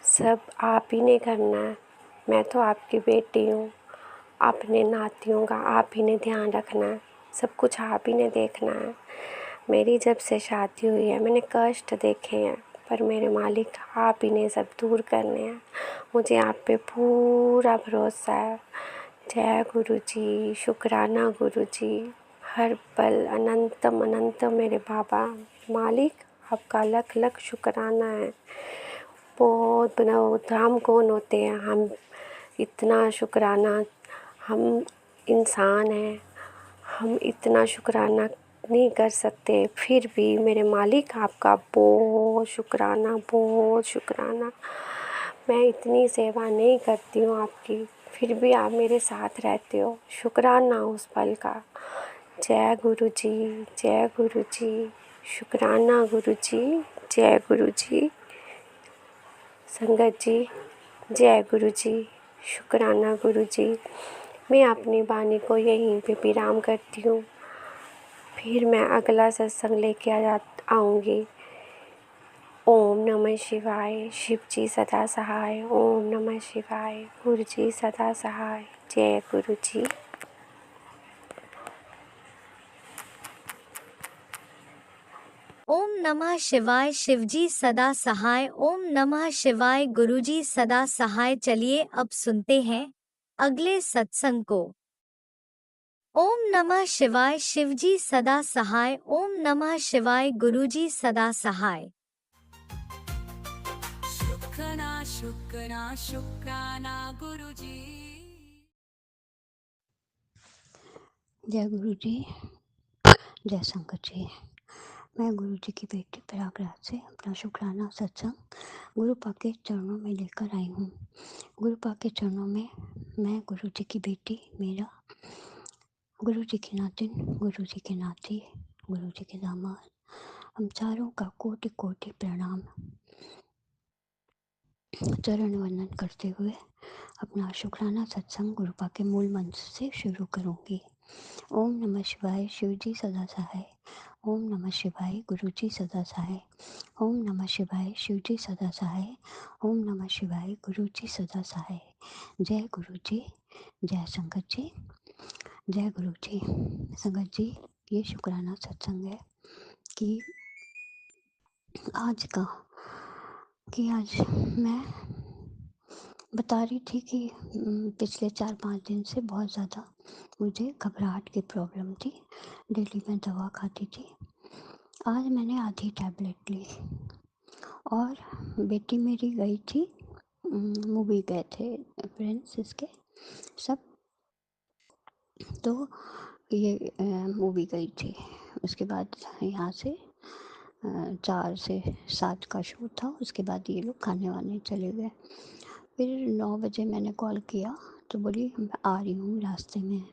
सब आप ही ने करना है। मैं तो आपकी बेटी हूँ, अपने नातियों का आप ही ने ध्यान रखना है, सब कुछ आप ही ने देखना है। मेरी जब से शादी हुई है मैंने कष्ट देखे हैं, पर मेरे मालिक आप इन्हें सब दूर करने हैं। मुझे आप पे पूरा भरोसा है। जय गुरु जी, शुक्राना गुरु जी। हर पल अनंतम अनंतम मेरे बाबा मालिक, आपका लख लख शुक्राना है। बहुत बड़ा हम कौन होते हैं, हम इतना शुक्राना, हम इंसान हैं, हम इतना शुक्राना नहीं कर सकते। फिर भी मेरे मालिक आपका बहुत शुक्राना, बहुत शुक्राना। मैं इतनी सेवा नहीं करती हूँ आपकी, फिर भी आप मेरे साथ रहते हो। शुक्राना उस पल का। जय गुरु जी, जय गुरु जी, शुक्राना गुरु जी, जय गुरु जी। संगत जी, जय गुरु जी, शुक्राना गुरु जी। मैं अपनी वाणी को यहीं पे विराम करती हूँ। फिर मैं अगला सत्संग लेके आऊँगी। ओम नमः शिवाय। शिव जी सदा सहाय। ओम नमः शिवाय। गुरु जी सदा सहाय। जय गुरु जी। ओम नमः शिवाय। शिवजी सदा सहाय। ओम नमः शिवाय। गुरुजी सदा सहाय। चलिए अब सुनते हैं अगले सत्संग को। ओम नमः शिवाय। शिवजी सदा सहाय। ओम नमः शिवाय। गुरुजी सदा सहाय। शुक्राना शुक्राना शुक्राना गुरुजी। जय गुरु जी, जय शंकर जी। मैं गुरु जी की बेटी प्रयागराज से अपना शुक्राना सत्संग गुरु पाक के चरणों में लेकर आई हूँ। गुरु पाक के चरणों में मैं गुरु जी की बेटी, मेरा गुरु जी की नातिन, गुरु जी के नाती, गुरु जी के दामाद, हम चारों का कोटि कोटि प्रणाम चरण वंदन करते हुए अपना शुक्राना सत्संग गुरु पाक के मूल मंत्र से शुरू करूँगी। ओम नमः शिवाय। शिव जी सदा सहाय। ओम नमः शिवाय। गुरु जी सदा सहाय। ओम नमः शिवाय। शिव जी सदा सहाय। ओम नमः शिवाय। गुरु जी सदा सहाय। जय गुरु जी, जय संगत जी, जय गुरु जी। संगत जी, ये शुक्राना सत्संग है कि आज मैं बता रही थी कि पिछले 4-5 दिन से बहुत ज़्यादा मुझे घबराहट की प्रॉब्लम थी। डेली मैं दवा खाती थी। आज मैंने आधी टैबलेट ली और बेटी मेरी गई थी, मूवी गए थे फ्रेंड्स इसके सब, तो ये मूवी गई थी। उसके बाद यहाँ से 4 से 7 का शो था। उसके बाद ये लोग खाने वाने चले गए। फिर 9 बजे मैंने कॉल किया तो बोली मैं आ रही हूँ, रास्ते में।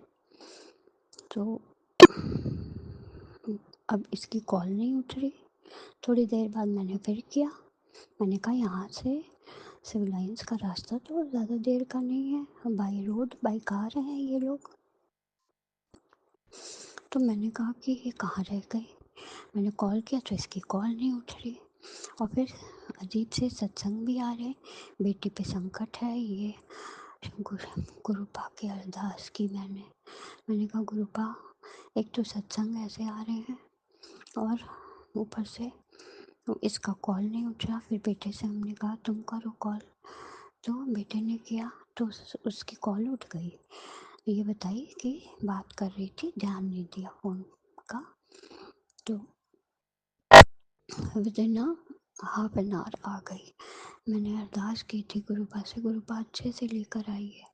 तो अब इसकी कॉल नहीं उठ रही। थोड़ी देर बाद मैंने फिर किया। मैंने कहा यहाँ से सिविल लाइन्स का रास्ता तो ज़्यादा देर का नहीं है, बाई रोड बाई कार हैं ये लोग। तो मैंने कहा कि ये कहाँ रह गई। मैंने कॉल किया तो इसकी कॉल नहीं उठ रही। और फिर अजीब से सत्संग भी आ रहे, बेटी पे संकट है। ये गुरु पाक की अरदास की मैंने कहा गुरु पाक, एक तो सत्संग ऐसे आ रहे हैं और ऊपर से इसका कॉल नहीं उठ रहा। फिर बेटे से हमने कहा तुम करो कॉल, तो बेटे ने किया तो उसकी कॉल उठ गई। ये बताइए कि बात कर रही थी, ध्यान नहीं दिया फ़ोन का। तो विदिन हाफ एन आवर आ गई। मैंने अरदास की थी गुरुपा से, गुरुपा अच्छे से लेकर आई है।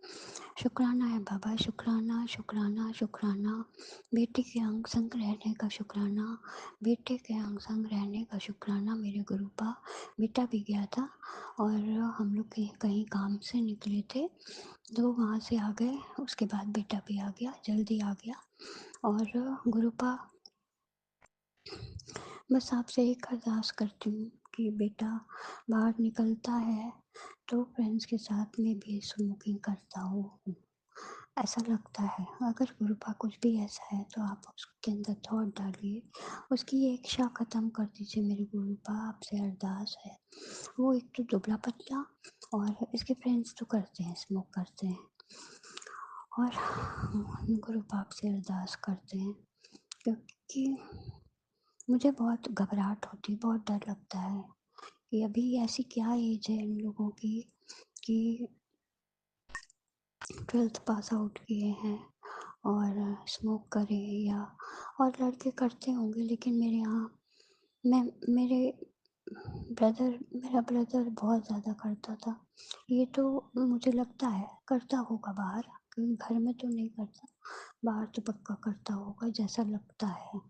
शुक्राना है बाबा, शुक्राना शुक्राना शुक्राना। बेटे के अंग संग रहने का शुक्राना, बेटे के अंग संग रहने का शुक्राना। मेरे गुरुपा, बेटा भी गया था और हम लोग कहीं काम से निकले थे तो वहाँ से आ गए। उसके बाद बेटा भी आ गया, जल्दी आ गया। और गुरुपा, बस आपसे एक अरदास करती हूँ कि बेटा बाहर निकलता है तो फ्रेंड्स के साथ में भी स्मोकिंग करता हो, ऐसा लगता है। अगर गुरुपा कुछ भी ऐसा है तो आप उसके अंदर थॉट डालिए, उसकी ये इच्छा ख़त्म कर दीजिए। मेरे गुरुपा आपसे अरदास है। वो एक तो दुबला पतला और इसके फ्रेंड्स तो करते हैं, स्मोक करते हैं। और गुरुपा आपसे अरदास करते हैं क्योंकि मुझे बहुत घबराहट होती है, बहुत डर लगता है कि अभी ऐसी क्या एज है इन लोगों की कि 12th पास आउट किए हैं और स्मोक करें, या और लड़के करते होंगे, लेकिन मेरे यहाँ मैं मेरे मेरा ब्रदर बहुत ज़्यादा करता था। ये तो मुझे लगता है करता होगा बाहर, क्योंकि घर में तो नहीं करता, बाहर तो पक्का करता होगा, जैसा लगता है,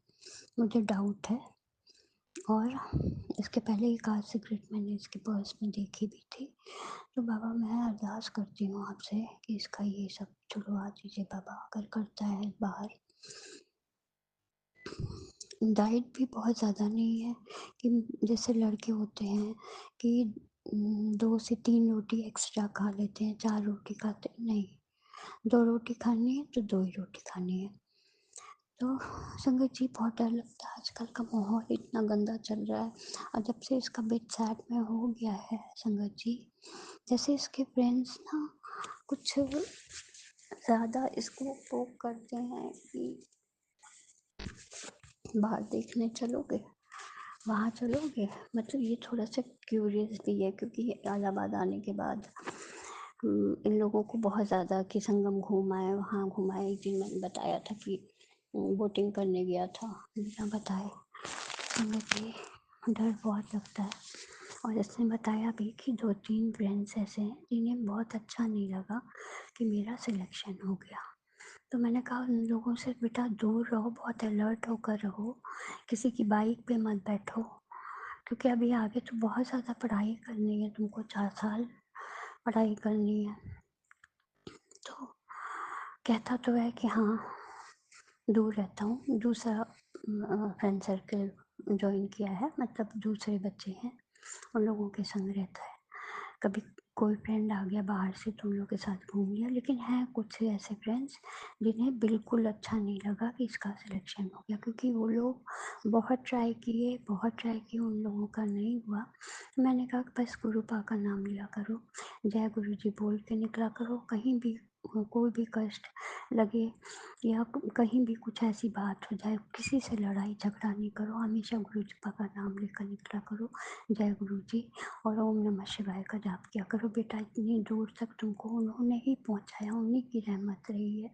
मुझे डाउट है। और इसके पहले एक आध सिगरेट मैंने इसके पर्स में देखी भी थी। तो बाबा, मैं अरदास करती हूँ आपसे कि इसका ये सब छुड़वा दीजिए बाबा, अगर करता है बाहर। डाइट भी बहुत ज़्यादा नहीं है कि जैसे लड़के होते हैं कि 2 से 3 रोटी एक्स्ट्रा खा लेते हैं, 4 रोटी खाते नहीं, 2 रोटी खानी है तो 2 ही रोटी खानी है। तो संगत जी, बहुत डर लगता है, आजकल का माहौल इतना गंदा चल रहा है। और जब से इसका बेड में हो गया है संगत जी, जैसे इसके फ्रेंड्स ना कुछ ज़्यादा इसको पोक करते हैं कि बाहर देखने चलोगे, वहाँ चलोगे। मतलब ये थोड़ा सा क्यूरियस भी है, क्योंकि इलाहाबाद आने के बाद इन लोगों को बहुत ज़्यादा कि संगम घुमाए, वहाँ घुमाए। एक दिन मैंने बताया था कि बोटिंग करने गया था, बिना बताए। मुझे डर बहुत लगता है। और इसने बताया भी कि 2-3 फ्रेंड्स ऐसे हैं जिन्हें बहुत अच्छा नहीं लगा कि मेरा सिलेक्शन हो गया। तो मैंने कहा उन लोगों से बेटा दूर रहो, बहुत अलर्ट होकर रहो, किसी की बाइक पे मत बैठो, क्योंकि अभी आगे तो बहुत ज़्यादा पढ़ाई करनी है, तुमको 4 साल पढ़ाई करनी है। तो कहता तो है कि हाँ दूर रहता हूँ। दूसरा फ्रेंड सर्कल ज्वाइन किया है, मतलब दूसरे बच्चे हैं, उन लोगों के संग रहता है। कभी कोई फ्रेंड आ गया बाहर से तो उन लोगों के साथ घूम लिया। लेकिन हैं कुछ ऐसे फ्रेंड्स जिन्हें बिल्कुल अच्छा नहीं लगा कि इसका सिलेक्शन हो गया, क्योंकि वो लोग बहुत ट्राई किए, उन लोगों का नहीं हुआ। मैंने कहा बस गुरुपा का नाम लिया करो, जय गुरु जी बोल के निकला करो। कहीं भी कोई भी कष्ट लगे या कहीं भी कुछ ऐसी बात हो जाए, किसी से लड़ाई झगड़ा नहीं करो, हमेशा गुरु जी का नाम लेकर निकला करो, जय गुरु जी और ओम नमः शिवाय का जाप किया करो। बेटा इतनी दूर तक तुमको उन्होंने ही पहुंचाया, उन्हीं की रहमत रही है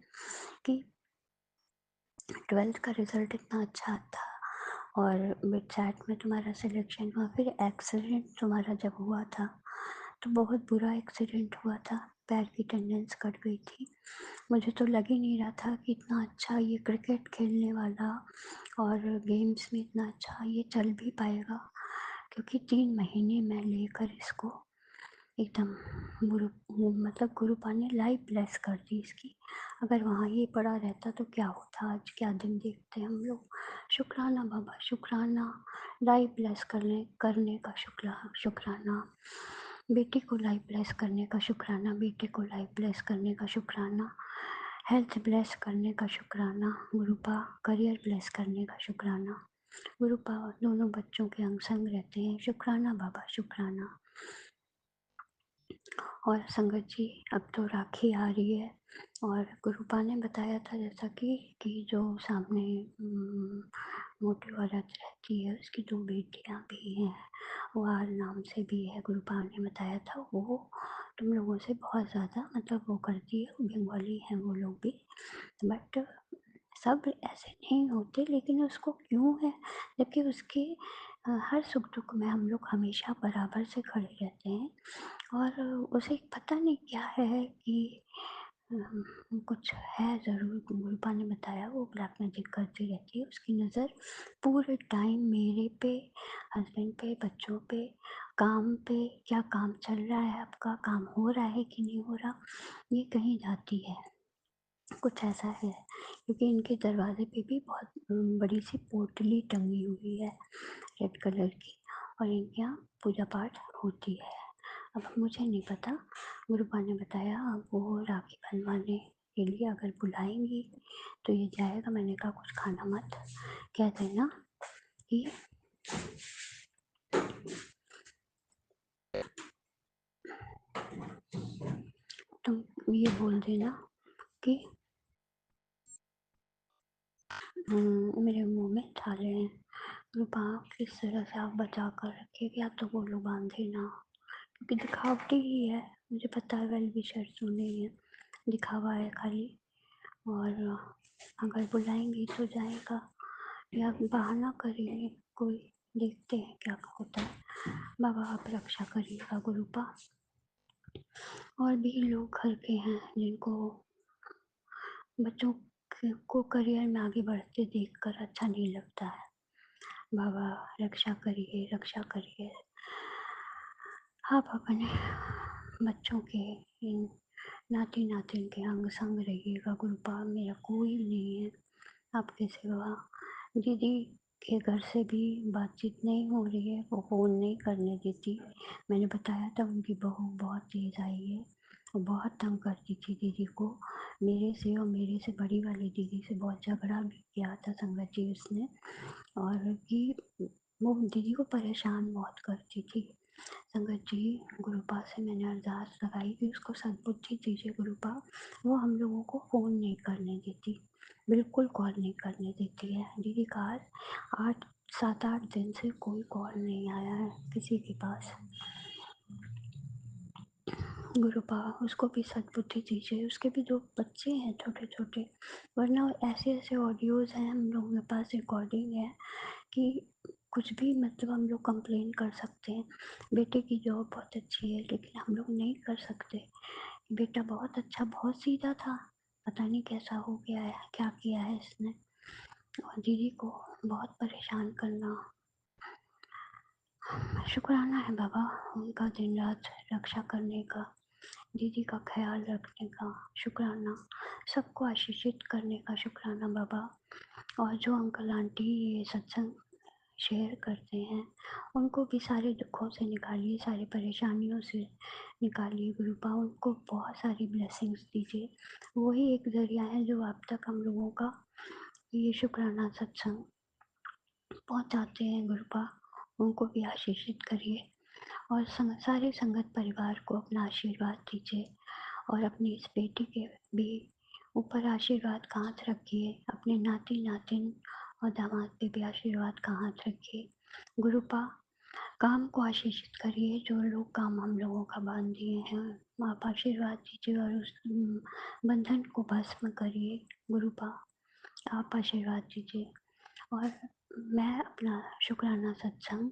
कि 12th का रिजल्ट इतना अच्छा था और मिड में तुम्हारा सिलेक्शन हुआ। फिर एक्सीडेंट तुम्हारा जब हुआ था तो बहुत बुरा एक्सीडेंट हुआ था, पैर की टेंडेंस कट गई थी। मुझे तो लग ही नहीं रहा था कि इतना अच्छा ये क्रिकेट खेलने वाला और गेम्स में इतना अच्छा ये चल भी पाएगा, क्योंकि 3 महीने मैं लेकर इसको एकदम गुरुपा ने लाइफ ब्लेस कर दी इसकी। अगर वहाँ ये पड़ा रहता तो क्या होता, आज क्या दिन देखते हम लोग। शुक्राना बाबा, शुक्राना, लाइफ ब्लेस करने का शुक्राना, बेटी को लाइफ ब्लेस करने का शुक्राना, बेटे को लाइफ ब्लेस करने का शुक्राना, हेल्थ ब्लेस करने का शुक्राना, गुरुपा करियर ब्लेस करने का शुक्राना। गुरुपा दोनों बच्चों के अंग संग रहते हैं, शुक्राना बाबा, शुक्राना। और संगत जी, अब तो राखी आ रही है और गुरुपा ने बताया था जैसा कि जो सामने मोटी औरत रहती है उसकी 2 बेटियां भी हैं, वार नाम से भी है। गुरुपा ने बताया था वो तुम लोगों से बहुत ज़्यादा मतलब वो करती है, बंगाली हैं वो लोग भी, बट सब ऐसे नहीं होते। लेकिन उसको क्यों है, जबकि उसके हर सुख दुख में हम लोग हमेशा बराबर से खड़े रहते हैं। और उसे पता नहीं क्या है कि कुछ है ज़रूर। गुरुपा ने बताया वो ब्लैक मैजिक करती रहती है, उसकी नज़र पूरे टाइम मेरे पे, हस्बैंड पे, बच्चों पे, काम पे, क्या काम चल रहा है, आपका काम हो रहा है कि नहीं हो रहा, ये कहीं जाती है। कुछ ऐसा है, क्योंकि इनके दरवाजे पे भी बहुत बड़ी सी पोटली टंगी हुई है रेड कलर की, और इनके यहाँ पूजा पाठ होती है। अब मुझे नहीं पता, गुरुपा ने बताया अब वो राखी बंधवाने के लिए अगर बुलाएंगी तो ये जाएगा। मैंने कहा कुछ खाना मत कह देना कि तुम ये बोल देना कि मेरे मुंह में छाले हैं, कृपा किस तरह से आप बचा कर रखिए, या तो बोलो बांधे ना, क्योंकि दिखावटी ही है, मुझे पता है वेल विशर नहीं है, दिखावा है खाली। और अगर बुलाएंगे तो जाएगा, या बहाना करेंगे कोई, देखते हैं क्या होता है। बाबा आप रक्षा करिएगा गुरुपा। और भी लोग घर के हैं जिनको बच्चों को करियर में आगे बढ़ते देखकर अच्छा नहीं लगता है। बाबा रक्षा करिए, रक्षा करिए। आप अपने बच्चों के, इन नाती नातिन के अंग संग रहिएगा गुरुपा। मेरा कोई नहीं है आपके सिवा। दीदी के घर से भी बातचीत नहीं हो रही है, वो फ़ोन नहीं करने देती। मैंने बताया था उनकी बहू बहुत तेज़ आई है, वो बहुत तंग करती थी दीदी को। मेरे से और मेरे से बड़ी वाली दीदी से बहुत झगड़ा भी किया था संगत जी उसने, और कि वो दीदी को परेशान बहुत करती थी। संगत जी गुरुपा से मैंने अरदास लगाई कि उसको सद्बुद्धि दीजिए गुरुपा। वो हम लोगों को फ़ोन नहीं करने देती, बिल्कुल कॉल नहीं करने देती है। दीदी का आज 7-8 दिन से कोई कॉल नहीं आया है किसी के पास। गुरुपा उसको भी सद्बुद्धि दीजिए, उसके भी 2 बच्चे हैं छोटे छोटे, वरना ऐसे ऐसे ऑडियोज़ हैं हम लोगों के पास, रिकॉर्डिंग है कि कुछ भी मतलब हम लोग कंप्लेन कर सकते हैं। बेटे की जॉब बहुत अच्छी है, लेकिन हम लोग नहीं कर सकते। बेटा बहुत अच्छा, बहुत सीधा था, पता नहीं कैसा हो गया है, क्या किया है इसने। और दीदी को बहुत परेशान करना। शुक्राना है बाबा उनका दिन रात रक्षा करने का, दीदी का ख्याल रखने का शुक्राना, सबको आशीषित करने का शुक्राना बाबा। और जो अंकल आंटी ये सत्संग शेयर करते हैं, उनको भी सारे दुखों से निकालिए, सारी परेशानियों से निकालिए गुरुपा। उनको बहुत सारी ब्लेसिंग्स दीजिए, वही एक ज़रिया है जो अब तक हम लोगों का ये शुक्राना सत्संग पहुंचाते हैं गुरुपा। उनको भी आशीषित करिए, और सारे संगत परिवार को अपना आशीर्वाद दीजिए, और अपनी इस बेटी के भी ऊपर आशीर्वाद का हाथ रखिए, अपने नाती नातिन और दामाद पे भी आशीर्वाद का हाथ रखिए गुरुपा। काम को आशीषित करिए, जो लोग काम हम लोगों का बांध दिए हैं आप आशीर्वाद दीजिए, और उस बंधन को भस्म करिए गुरुपा, आप आशीर्वाद दीजिए। और मैं अपना शुक्राना सत्संग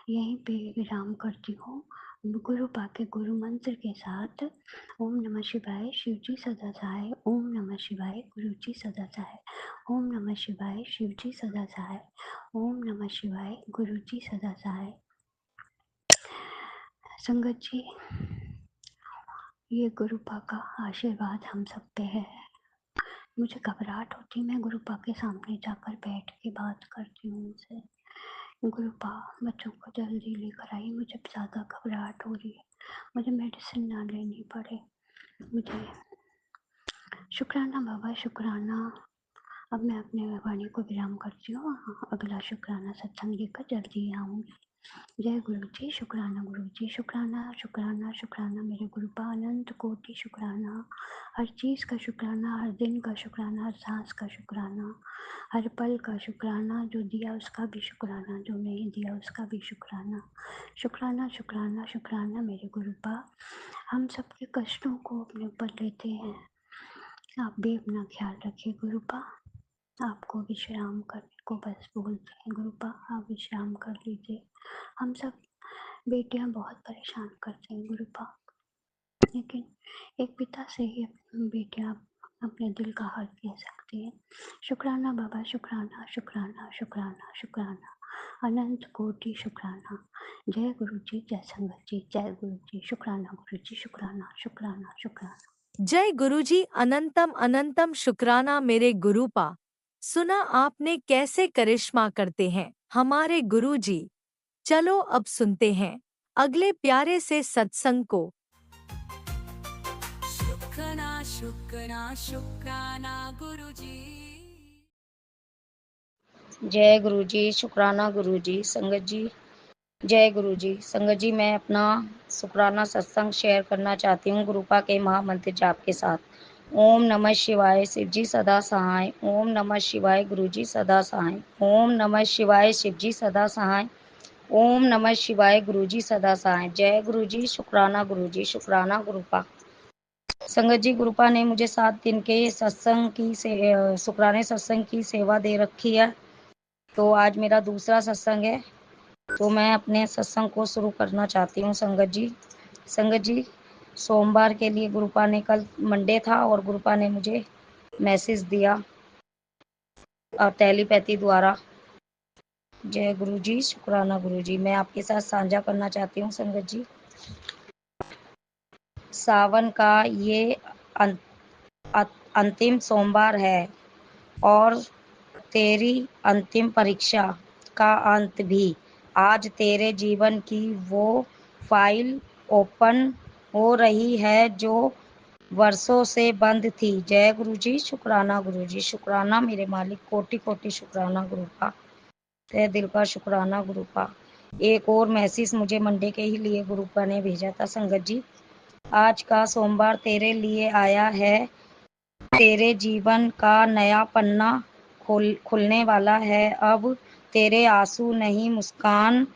यहीं पे विराम करती हूँ, गुरुपा के गुरु मंत्र के साथ। ओम नमः शिवाय, शिव जी सदा सहाय। ओम नमः शिवाय, गुरु जी सदा सहाय। ओम नमः शिवाय, शिव जी सदा सहाय। ओम नमः शिवाय, गुरु जी सदा सहाय। संगत जी ये गुरुपा का आशीर्वाद हम सब पे है। मुझे घबराहट होती, मैं गुरुपा के सामने जाकर बैठ के बात करती हूँ उनसे। गुरुपा बच्चों को जल्दी लेकर आई, मुझे ज़्यादा घबराहट हो रही है, मुझे मेडिसिन ना लेनी पड़े। मुझे शुक्राना बाबा, शुक्राना। अब मैं अपने वाणी को विराम करती हूँ, अगला शुक्राना सत्संग लेकर जल्दी आऊँगी। जय गुरु जी, शुक्राना गुरु जी, शुक्राना शुक्राना शुक्राना मेरे गुरुपा, अनंत कोटि शुक्राना। हर चीज़ का शुक्राना, हर दिन का शुक्राना, हर सांस का शुक्राना, हर पल का शुक्राना। जो दिया उसका भी शुक्राना, जो नहीं दिया उसका भी शुक्राना। शुक्राना शुक्राना शुक्राना मेरे गुरुपा। हम सबके कष्टों को अपने ऊपर लेते हैं, आप भी अपना ख्याल रखिए गुरुपा। आपको विश्राम करने को बस बोलते हैं गुरुपा, आप विश्राम कर लीजिए। हम सब बेटियां बहुत परेशान करते हैं गुरुपा, लेकिन एक पिता से ही बेटियां अपने दिल का हाल कह सकती हैं। शुक्राना बाबा, शुक्राना शुक्राना शुक्राना शुक्राना, अनंत कोटि शुक्राना। जय गुरु जी, जय संगत जी, जय गुरु जी, शुक्राना गुरु जी, शुक्राना शुक्राना शुक्राना। जय गुरुजी, अनंतम अनंतम शुक्राना मेरे गुरुपा। सुना आपने कैसे करिश्मा करते हैं हमारे गुरुजी। चलो अब सुनते हैं अगले प्यारे से सत्संग को। शुक्राना शुक्राना शुक्राना गुरुजी। जय गुरु जी, शुक्राना गुरु जी, संगत जी। जय गुरु जी, संगत जी। मैं अपना शुक्राना सत्संग शेयर करना चाहती हूँ गुरुपा के महामंत्र जाप के साथ। ओम नमः शिवाय शिवजी सदा सहाय। ओम नमः शिवाय गुरुजी सदा सहाय। ओम नमः शिवाय शिवजी सदा सहाय। ओम नमः शिवाय गुरुजी सदा सहाय। जय गुरुजी, शुक्राना गुरुजी, शुक्राना गुरुपा। संगत जी, गुरुपा ने मुझे 7 दिन के सत्संग की शुक्राने सत्संग की सेवा दे रखी है। तो आज मेरा दूसरा सत्संग है, तो मैं अपने सत्संग को शुरू करना चाहती हूँ। संगत जी, सोमवार के लिए गुरुपा ने, कल मंडे था और गुरुपा ने मुझे मैसेज दिया टेलीपैथी द्वारा। जय गुरु जी, शुक्राना गुरु जी। मैं आपके साथ साझा करना चाहती हूँ संगत जी। सावन का ये अंतिम सोमवार है और तेरी अंतिम परीक्षा का अंत भी। आज तेरे जीवन की वो फाइल ओपन हो रही है जो वर्षों से बंद थी। जय गुरु जी, शुक्राना गुरु जी, शुक्राना मेरे मालिक, कोटि कोटि शुक्राना गुरु का, तहे दिल का शुक्राना गुरु का। एक और मैसेज मुझे मंडे के ही लिए गुरुपा ने भेजा था। संगत जी, आज का सोमवार तेरे लिए आया है। तेरे जीवन का नया पन्ना खुलने वाला है। अब तेरे आंसू नहीं, मुस्कान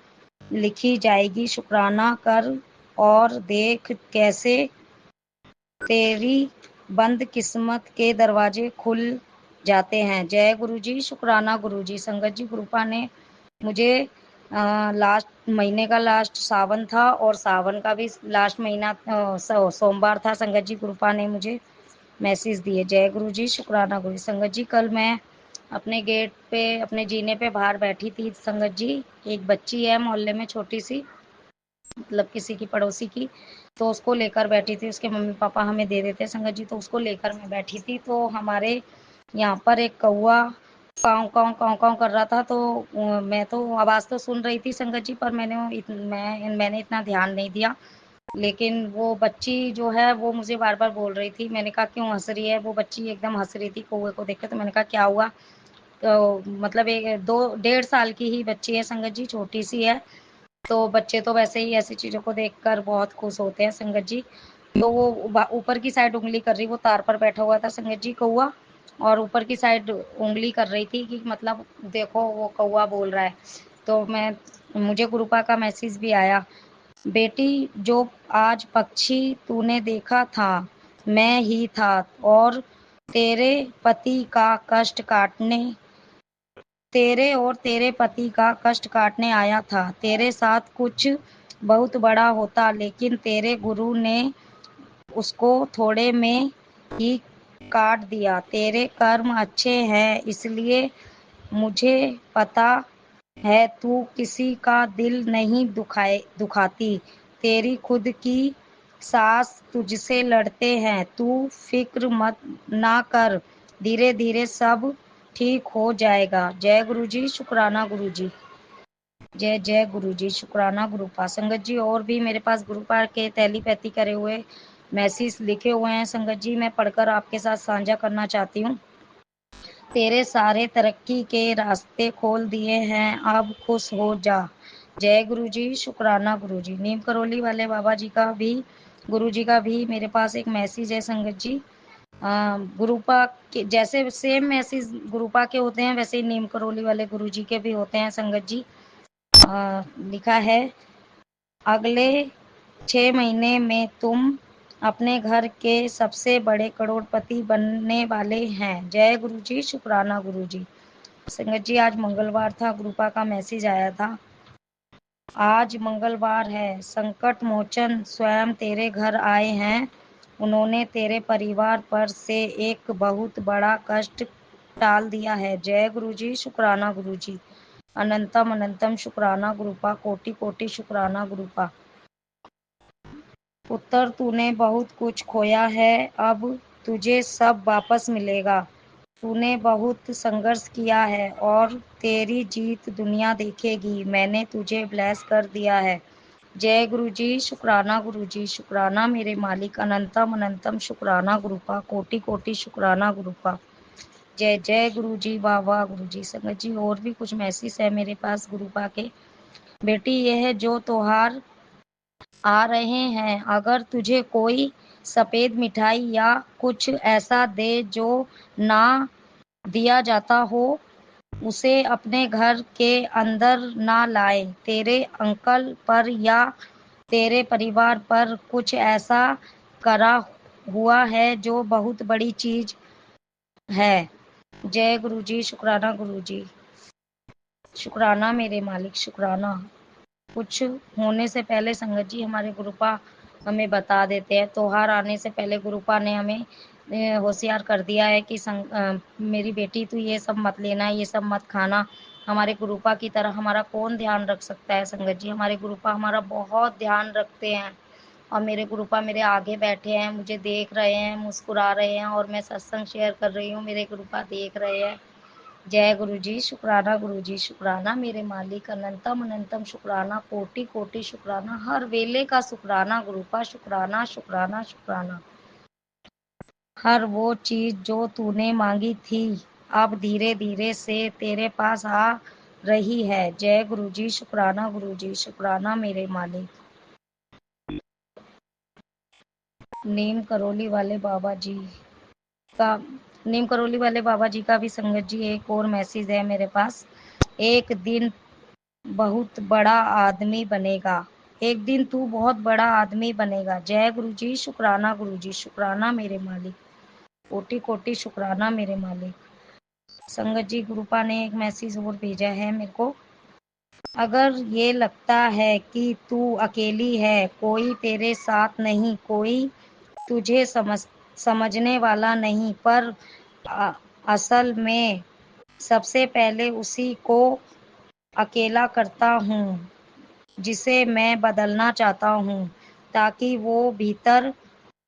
लिखी जाएगी। शुक्राना कर और देख कैसे तेरी बंद किस्मत के दरवाजे खुल जाते हैं। जय गुरु जी, शुक्राना गुरु जी। संगत जी, गुरुपा ने मुझे लास्ट महीने का लास्ट सावन था और सावन का भी लास्ट महीना सोमवार था। संगत जी, गुरुपा ने मुझे मैसेज दिए। जय गुरु जी, शुक्राना गुरु। संगत जी, कल मैं अपने गेट पे, अपने जीने पे बाहर बैठी थी। संगत जी, एक बच्ची है मोहल्ले में छोटी सी, मतलब किसी की पड़ोसी की, तो उसको लेकर बैठी थी। उसके मम्मी पापा हमें दे देते संगत जी, तो उसको लेकर मैं बैठी थी। तो हमारे यहाँ पर एक कौआ काँव काँव काँव काँव कर रहा था। तो मैं तो आवाज़ तो सुन रही थी संगत जी, पर मैंने इतना ध्यान नहीं दिया। लेकिन वो बच्ची जो है वो मुझे बार बार बोल रही थी। मैंने कहा क्यों हंस रही है? वो बच्ची एकदम हंस रही थी कौए को देख कर। तो मैंने कहा क्या हुआ? तो मतलब एक 2 डेढ़ साल की ही बच्ची है संगत जी, छोटी सी है। तो बच्चे तो वैसे ही ऐसी चीज़ों को देखकर बहुत खुश होते हैं संगत जी। तो वो ऊपर की साइड उंगली कर रही, वो तार पर बैठा हुआ था संगत जी कौआ, और ऊपर की साइड उंगली कर रही थी कि मतलब देखो वो कौआ बोल रहा है। तो मुझे गुरुपा का मैसेज भी आया, बेटी जो आज पक्षी तूने देखा था मैं ही था, और तेरे पति का कष्ट काटने तेरे और तेरे पति का कष्ट काटने आया था। तेरे साथ कुछ बहुत बड़ा होता, लेकिन तेरे गुरु ने उसको थोड़े में ही काट दिया। तेरे कर्म अच्छे हैं, इसलिए मुझे पता है तू किसी का दिल नहीं दुखाती। तेरी खुद की सास तुझसे लड़ते हैं, तू फिक्र मत ना कर, धीरे धीरे सब ठीक हो जाएगा। जय गुरु जी, शुक्राना गुरु जी। जय जय गुरु जी, शुक्राना गुरुपा। संगत जी, और भी मेरे पास गुरुपा के टेलीपैथी करे हुए मैसेज लिखे हुए हैं संगत जी, मैं पढ़कर आपके साथ साझा करना चाहती हूँ। तेरे सारे तरक्की के रास्ते खोल दिए हैं, अब खुश हो जा। जय गुरु जी, शुक्राना गुरु जी। नीम करौली वाले बाबा जी का भी, गुरु जी का भी मेरे पास एक मैसेज है संगत जी। गुरुपा के जैसे सेम मैसेज गुरुपा के होते हैं, वैसे ही नीम करौली वाले गुरु जी के भी होते हैं संगत जी। लिखा है, अगले 6 महीने में तुम अपने घर के सबसे बड़े करोड़पति बनने वाले हैं। जय गुरु जी, शुक्राना गुरु जी। संगत जी, आज मंगलवार था, गुरुपा का मैसेज आया था। आज मंगलवार है, संकट मोचन स्वयं तेरे घर आए हैं। उन्होंने तेरे परिवार पर से एक बहुत बड़ा कष्ट टाल दिया है। जय गुरु जी, शुक्राना गुरु जी। अनंतम अनंतम शुक्राना गुरुपा, कोटि कोटि शुक्राना गुरुपा। पुत्र, तूने बहुत कुछ खोया है, अब तुझे सब वापस मिलेगा। तूने बहुत संघर्ष किया है और तेरी जीत दुनिया देखेगी। मैंने तुझे ब्लेस कर दिया है। जय गुरु जी, शुक्राना गुरु जी, शुक्राना मेरे मालिक। अनंतम अनंतम शुक्राना गुरुपा, कोटि कोटि शुक्राना गुरुपा। जय जय गुरु जी, वाह वाह गुरु जी। संगत जी, और भी कुछ मैसेज है मेरे पास गुरुपा के। बेटी, यह जो त्योहार आ रहे हैं। अगर तुझे कोई सफ़ेद मिठाई या कुछ ऐसा दे जो ना दिया जाता हो, उसे अपने घर के अंदर ना लाए। तेरे अंकल पर या तेरे परिवार पर कुछ ऐसा करा हुआ है जो बहुत बड़ी चीज है। जय गुरु जी, शुक्राना गुरु जी। शुक्राना मेरे मालिक, शुक्राना। कुछ होने से पहले संगत जी हमारे गुरुपा हमें बता देते हैं। त्योहार आने से पहले गुरुपा ने हमें होशियार कर दिया है कि मेरी बेटी तू ये सब मत लेना, ये सब मत खाना। हमारे गुरुपा की तरह हमारा कौन ध्यान रख सकता है संगत जी। हमारे गुरुपा हमारा बहुत ध्यान रखते हैं और मेरे गुरुपा मेरे आगे बैठे हैं, मुझे देख रहे हैं, मुस्कुरा रहे हैं और मैं सत्संग शेयर कर रही हूँ, मेरे गुरुपा देख रहे हैं। जय गुरु जी, शुक्राना गुरु जी, शुक्राना मेरे मालिक, अनंतम अनंतम शुक्राना, कोटि कोटि शुक्राना, हर वेले का शुक्राना गुरुपा, शुक्राना शुक्राना शुक्राना। हर वो चीज जो तूने मांगी थी अब धीरे धीरे से तेरे पास आ रही है। जय गुरु जी, शुक्राना गुरु जी, शुक्राना मेरे मालिक। नीम करोली वाले बाबा जी का नीम करोली वाले बाबा जी का भी संगत जी एक और मैसेज है मेरे पास। एक दिन बहुत बड़ा आदमी बनेगा, एक दिन तू बहुत बड़ा आदमी बनेगा। जय गुरु जी, शुक्राना गुरु जी, शुक्राना मेरे मालिक, कोटि कोटि शुक्राना मेरे मालिक। संगत जी गुरुपा ने एक मैसेज और भेजा है मेरे को। अगर ये लगता है कि तू अकेली है, कोई तेरे साथ नहीं, कोई तुझे समझने वाला नहीं, पर असल में सबसे पहले उसी को अकेला करता हूँ जिसे मैं बदलना चाहता हूँ, ताकि वो भीतर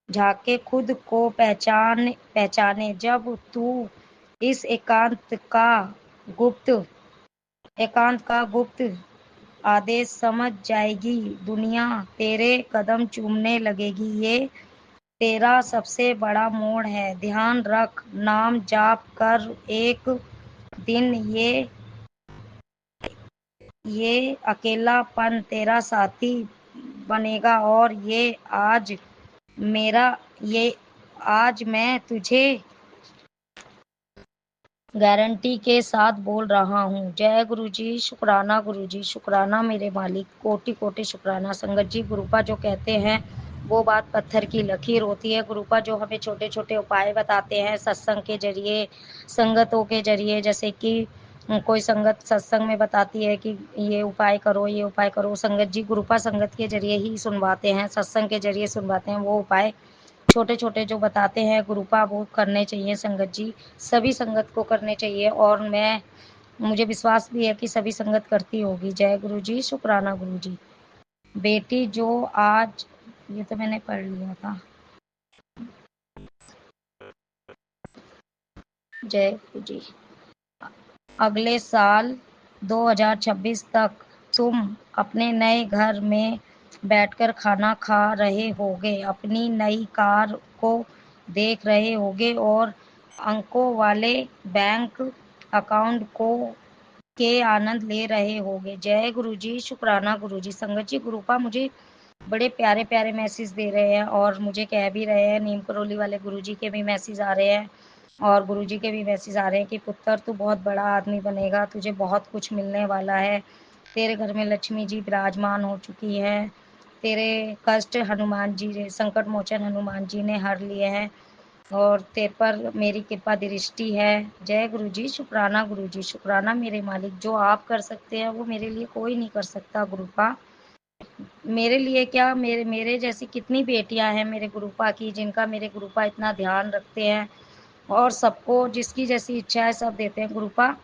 झाके खुद को पहचाने। जब तू इस गुप्त एकांत का गुप्त आदेश समझ जाएगी, दुनिया तेरे कदम चूमने लगेगी। ये तेरा सबसे बड़ा मोड़ है। ध्यान रख, नाम जाप कर, एक दिन ये अकेलापन तेरा साथी बनेगा। और मेरा ये आज मैं तुझे गारंटी के साथ बोल रहा हूँ। जय गुरु जी, शुक्राना गुरु जी, शुक्राना मेरे मालिक, कोटि कोटि शुक्राना। संगत जी गुरुपा जो कहते हैं वो बात पत्थर की लकीर होती है। गुरुपा जो हमें छोटे छोटे उपाय बताते हैं सत्संग के जरिए, संगतों के जरिए, जैसे कि कोई संगत सत्संग में बताती है कि ये उपाय करो, ये उपाय करो। संगत जी गुरुपा संगत के जरिए ही सुनवाते हैं, सत्संग के जरिए सुनवाते हैं। वो उपाय छोटे छोटे जो बताते हैं गुरुपा वो करने चाहिए संगत जी, सभी संगत को करने चाहिए। और मुझे विश्वास भी है कि सभी संगत करती होगी। जय गुरु जी, शुक्राना गुरु जी। बेटी जो आज ये तो मैंने पढ़ लिया था। जय गुरु जी। अगले साल 2026 तक तुम अपने नए घर में बैठकर खाना खा रहे होगे, अपनी नई कार को देख रहे होगे और अंकों वाले बैंक अकाउंट को के आनंद ले रहे होगे। जय गुरु जी, शुक्राना गुरु जी। संगत जी गुरुपा मुझे बड़े प्यारे प्यारे मैसेज दे रहे हैं और मुझे कह भी रहे हैं, नीम करोली वाले गुरु जी के भी मैसेज आ रहे हैं और गुरु जी के भी मैसेज आ रहे हैं कि पुत्र तू बहुत बड़ा आदमी बनेगा, तुझे बहुत कुछ मिलने वाला है। तेरे घर में लक्ष्मी जी विराजमान हो चुकी है, तेरे कष्ट हनुमान जी, संकट मोचन हनुमान जी ने हर लिए हैं और तेरे पर मेरी कृपा दृष्टि है। जय गुरु जी, शुक्राना गुरु जी, शुक्राना मेरे मालिक। जो आप कर सकते हैं वो मेरे लिए कोई नहीं कर सकता गुरुपा। मेरे लिए क्या, मेरे मेरे जैसी कितनी बेटियां हैं मेरे गुरुपा की, जिनका मेरे गुरुपा इतना ध्यान रखते हैं और सबको जिसकी जैसी इच्छा है सब देते हैं गुरुपा।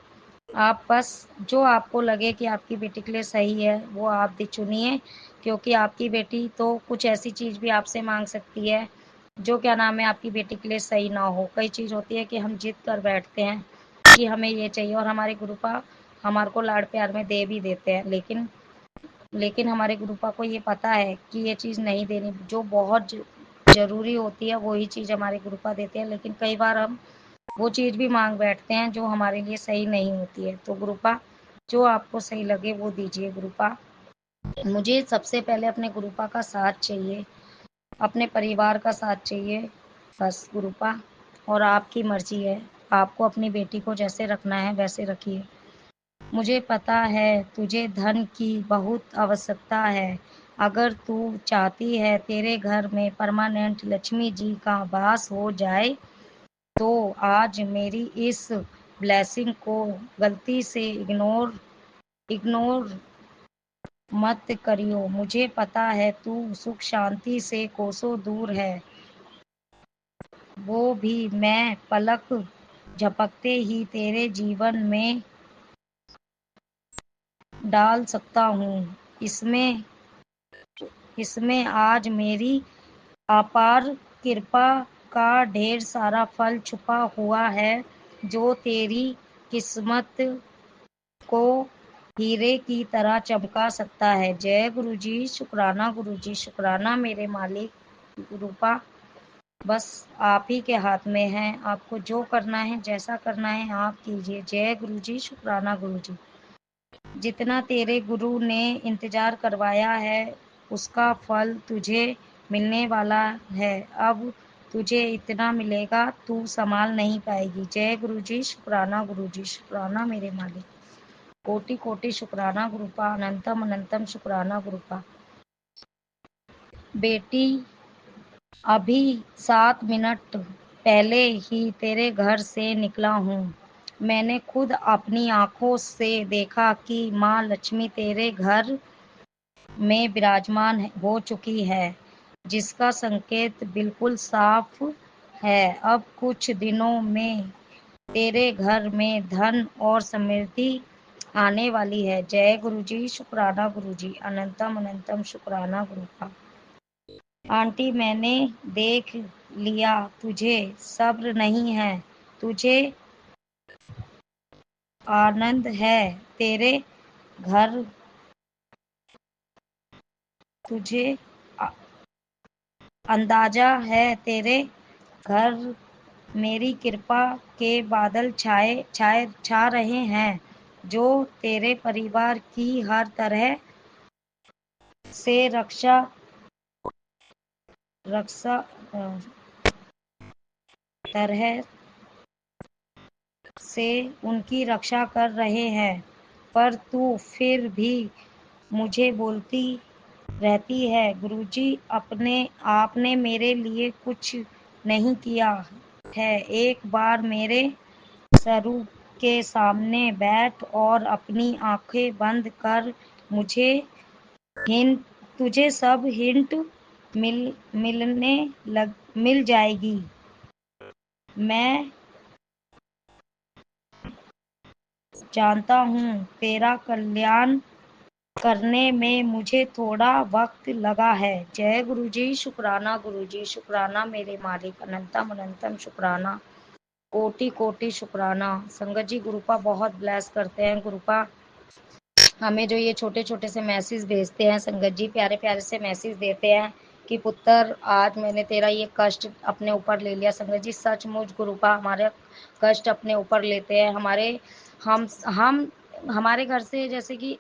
आप बस जो आपको लगे कि आपकी बेटी के लिए सही है वो आप चुनिए, क्योंकि आपकी बेटी तो कुछ ऐसी चीज़ भी आपसे मांग सकती है जो क्या नाम है आपकी बेटी के लिए सही ना हो। कई चीज़ होती है कि हम जिद कर बैठते हैं कि हमें ये चाहिए और हमारे गुरुपा हमारे को लाड़ प्यार में दे भी देते हैं, लेकिन हमारे गुरुपा को ये पता है कि ये चीज़ नहीं देनी, जो बहुत ज़रूरी होती है वही चीज़ हमारे गुरुपा देते हैं। लेकिन कई बार हम वो चीज़ भी मांग बैठते हैं जो हमारे लिए सही नहीं होती है। तो गुरुपा जो आपको सही लगे वो दीजिए गुरुपा। मुझे सबसे पहले अपने गुरुपा का साथ चाहिए, अपने परिवार का साथ चाहिए, बस गुरुपा। और आपकी मर्जी है, आपको अपनी बेटी को जैसे रखना है वैसे रखिए। मुझे पता है तुझे धन की बहुत आवश्यकता है। अगर तू चाहती है तेरे घर में परमानेंट लक्ष्मी जी का वास हो जाए तो आज मेरी इस ब्लेसिंग को गलती से इग्नोर मत करियो। मुझे पता है तू सुख शांति से कोसों दूर है, वो भी मैं पलक झपकते ही तेरे जीवन में डाल सकता हूँ। इसमें आज मेरी अपार कृपा का ढेर सारा फल छुपा हुआ है जो तेरी किस्मत को हीरे की तरह चमका सकता है। जय गुरु जी, शुक्राना गुरु जी, शुक्राना मेरे मालिक गुरुपा। बस आप ही के हाथ में है, आपको जो करना है जैसा करना है आप कीजिए। जय गुरु जी, शुक्राना गुरु जी। जितना तेरे गुरु ने इंतजार करवाया है उसका फल तुझे मिलने वाला है। अब तुझे इतना मिलेगा तू संभाल नहीं पाएगी। जय गुरु जी, शुक्राना गुरु जी, शुक्राना मेरे मालिक। कोटि कोटि शुक्राना गुरुपा, अनंतम अनंतम शुक्राना गुरुपा। बेटी, अभी 7 मिनट पहले ही तेरे घर से निकला हूँ। मैंने खुद अपनी आंखों से देखा कि माँ लक्ष्मी तेरे घर में विराजमान हो चुकी है, जिसका संकेत बिल्कुल साफ है। अब कुछ दिनों में तेरे घर में धन और समृद्धि आने वाली है। जय गुरु जी, शुक्राना गुरु जी, अनंतम अनंतम शुक्राना गुरु का। आंटी, मैंने देख लिया तुझे सब्र नहीं है, तुझे आनंद है तेरे घर, तुझे अंदाजा है तेरे घर मेरी कृपा के बादल छा रहे हैं, जो तेरे परिवार की हर तरह से रक्षा तरह से उनकी रक्षा कर रहे हैं। पर तू फिर भी मुझे बोलती रहती है, गुरुजी आपने मेरे लिए कुछ नहीं किया है। एक बार मेरे स्वरूप के सामने बैठ और अपनी आंखें बंद कर मुझे हिंट तुझे सब हिंट मिल जाएगी। मैं जानता हूँ तेरा कल्याण करने में मुझे थोड़ा वक्त लगा है। जय गुरु जी, शुक्राना गुरु जी, शुक्राना मेरे मालिक, अनंतम अनंतम शुक्राना, कोटि कोटि शुक्राना। संगत जी, गुरुपा बहुत ब्लेस करते हैं। गुरुपा हमें जो ये छोटे छोटे से मैसेज भेजते हैं, संगत जी प्यारे प्यारे से मैसेज देते हैं कि पुत्र आज मैंने तेरा ये कष्ट अपने ऊपर ले लिया। संगत जी सचमुच गुरुपा हमारे कष्ट अपने ऊपर लेते हैं। हम हमारे घर से जैसे कि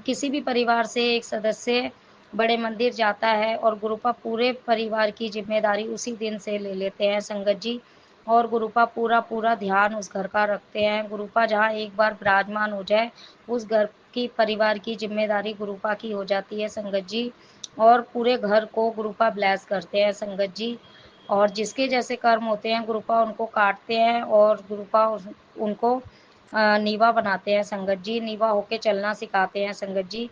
किसी भी परिवार से एक सदस्य बड़े मंदिर जाता है और गुरुपा पूरे परिवार की जिम्मेदारी उसी दिन से ले लेते हैं संगत जी। और गुरुपा पूरा पूरा ध्यान उस घर का रखते हैं। गुरुपा जहाँ एक बार विराजमान हो जाए उस घर की परिवार की जिम्मेदारी गुरुपा की हो जाती है संगत जी। और पूरे घर को गुरुपा ब्लेस करते हैं संगत जी। और जिसके जैसे कर्म होते हैं गुरुपा उनको काटते हैं और गुरुपा उनको नीवा बनाते हैं संगत जी। नीवा होके चलना सिखाते हैं संगत जी।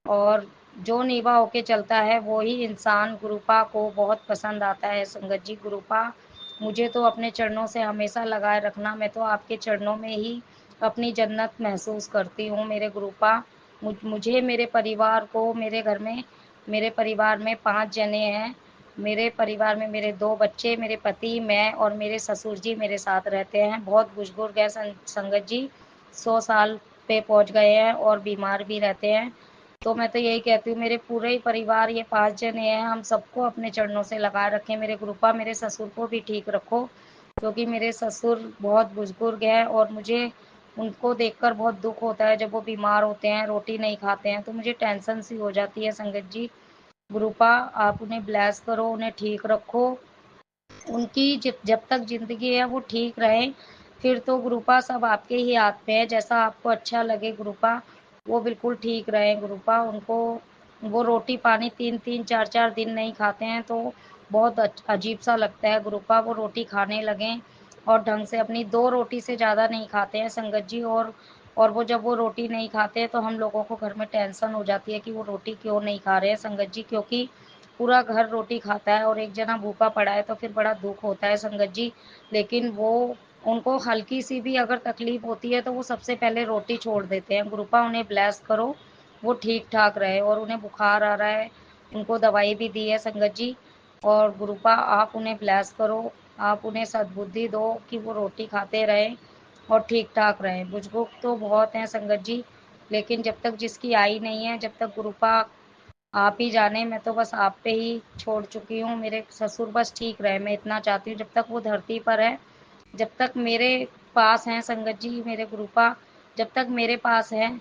और जो नीवा होके चलता है वो ही इंसान गुरुपा को बहुत पसंद आता है संगत जी। गुरुपा मुझे तो अपने चरणों से हमेशा लगाए रखना, मैं तो आपके चरणों में ही अपनी जन्नत महसूस करती हूँ मेरे गुरुपा। मुझे मेरे परिवार को मेरे परिवार में 5 जने हैं। मेरे परिवार में मेरे 2 बच्चे, मेरे पति, मैं और मेरे ससुर जी मेरे साथ रहते हैं। बहुत बुजुर्ग है संगत जी, 100 साल पे पहुंच गए हैं और बीमार भी रहते हैं। तो मैं तो यही कहती हूँ मेरे पूरे ही परिवार ये 5 जने हैं, हम सबको अपने चरणों से लगा रखें मेरे गुरुपा। मेरे ससुर को भी ठीक रखो क्योंकि मेरे ससुर बहुत बुजुर्ग हैं और मुझे उनको देखकर बहुत दुख होता है जब वो बीमार होते हैं, रोटी नहीं खाते हैं, तो मुझे टेंशन सी हो जाती है संगत जी। गुरुपा आप उन्हें ब्लेस करो, उन्हें ठीक रखो, उनकी जब जब तक ज़िंदगी है वो ठीक रहें। फिर तो गुरुपा सब आपके ही हाथ में है, जैसा आपको अच्छा लगे गुरुपा, वो बिल्कुल ठीक रहें गुरुपा। उनको वो रोटी पानी 3-3 4-4 दिन नहीं खाते हैं तो बहुत अजीब सा लगता है गुरुपा। वो रोटी खाने लगें और ढंग से, अपनी 2 रोटी से ज़्यादा नहीं खाते हैं संगत जी। और वो जब वो रोटी नहीं खाते हैं तो हम लोगों को घर में टेंशन हो जाती है कि वो रोटी क्यों नहीं खा रहे हैं संगत जी, क्योंकि पूरा घर रोटी खाता है और एक जना भूखा पड़ा है तो फिर बड़ा दुख होता है संगत जी। लेकिन वो, उनको हल्की सी भी अगर तकलीफ होती है तो वो सबसे पहले रोटी छोड़ देते हैं। गुरुपा उन्हें ब्लेस करो, वो ठीक ठाक रहे। और उन्हें बुखार आ रहा है, उनको दवाई भी दी है संगत जी। और गुरुपा आप उन्हें ब्लेस करो, आप उन्हें सद्बुद्धि दो कि वो रोटी खाते रहें और ठीक ठाक रहें। बुजुर्ग तो बहुत हैं संगत जी, लेकिन जब तक जिसकी आई नहीं है, जब तक गुरुपा आप ही जाने, मैं तो बस आप पे ही छोड़ चुकी हूँ। मेरे ससुर बस ठीक रहे, मैं इतना चाहती हूँ। जब तक वो धरती पर है, जब तक मेरे पास हैं संगत जी, मेरे गुरुपा जब तक मेरे पास हैं,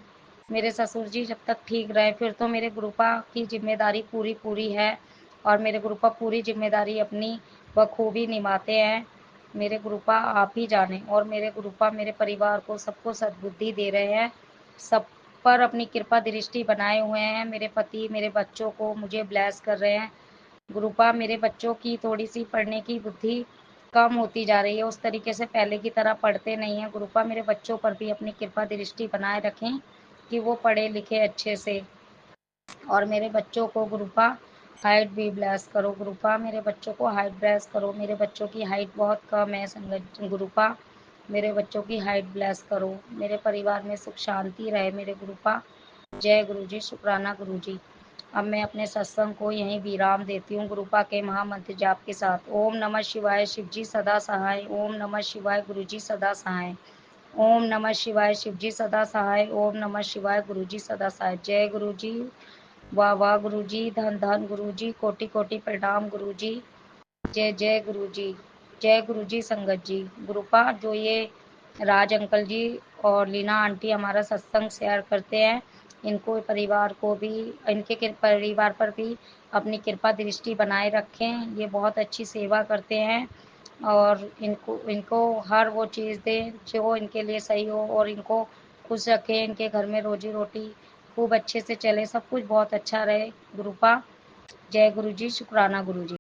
मेरे ससुर जी जब तक ठीक रहे, फिर तो मेरे गुरुपा की जिम्मेदारी पूरी पूरी है। और मेरे गुरुपा पूरी जिम्मेदारी अपनी बखूबी निभाते हैं। मेरे गुरुपा आप ही जाने, और मेरे गुरुपा मेरे परिवार को सबको सद्बुद्धि दे रहे हैं, सब पर अपनी कृपा दृष्टि बनाए हुए हैं। मेरे पति मेरे बच्चों को मुझे ब्लेस कर रहे हैं। गुरुपा मेरे बच्चों की थोड़ी सी पढ़ने की बुद्धि कम होती जा रही है, उस तरीके से पहले की तरह पढ़ते नहीं हैं। गुरुपा मेरे बच्चों पर भी अपनी कृपा दृष्टि बनाए रखें कि वो पढ़े लिखे अच्छे से। और मेरे बच्चों को गुरुपा हाइट भी ब्लेस करो गुरुपा, मेरे बच्चों को हाइट ब्लेस करो। मेरे बच्चों की हाइट बहुत कम है संगत गुरुपा, मेरे बच्चों की हाइट ब्लेस करो। मेरे परिवार में सुख शांति रहे मेरे गुरुपा। जय गुरु जी, शुक्राना गुरु जी। अब मैं अपने सत्संग को यहीं विराम देती हूँ गुरुपा के महामंत्र जाप के साथ। ओम नमः शिवाय, शिव जी सदा सहाय। ओम नमः शिवाय, गुरु जी सदा सहाय। ओम नमः शिवाय, शिव जी सदा सहाय। ओम नमः शिवाय, गुरु जी सदा सहाय। जय गुरु जी, वाह वाह गुरु जी, धन धन गुरु जी, कोटि कोटि प्रणाम गुरु जी। जय जय गुरु जी, जय गुरु जी संगत जी। गुरुपा जो ये राज अंकल जी और लीना आंटी हमारा सत्संग शेयर करते हैं, इनको परिवार को भी, इनके परिवार पर भी अपनी कृपा दृष्टि बनाए रखें। ये बहुत अच्छी सेवा करते हैं और इनको इनको हर वो चीज़ दें जो इनके लिए सही हो, और इनको खुश रखें, इनके घर में रोजी रोटी खूब अच्छे से चले, सब कुछ बहुत अच्छा रहे गुरुपा। जय गुरु जी, शुक्राना गुरु जी।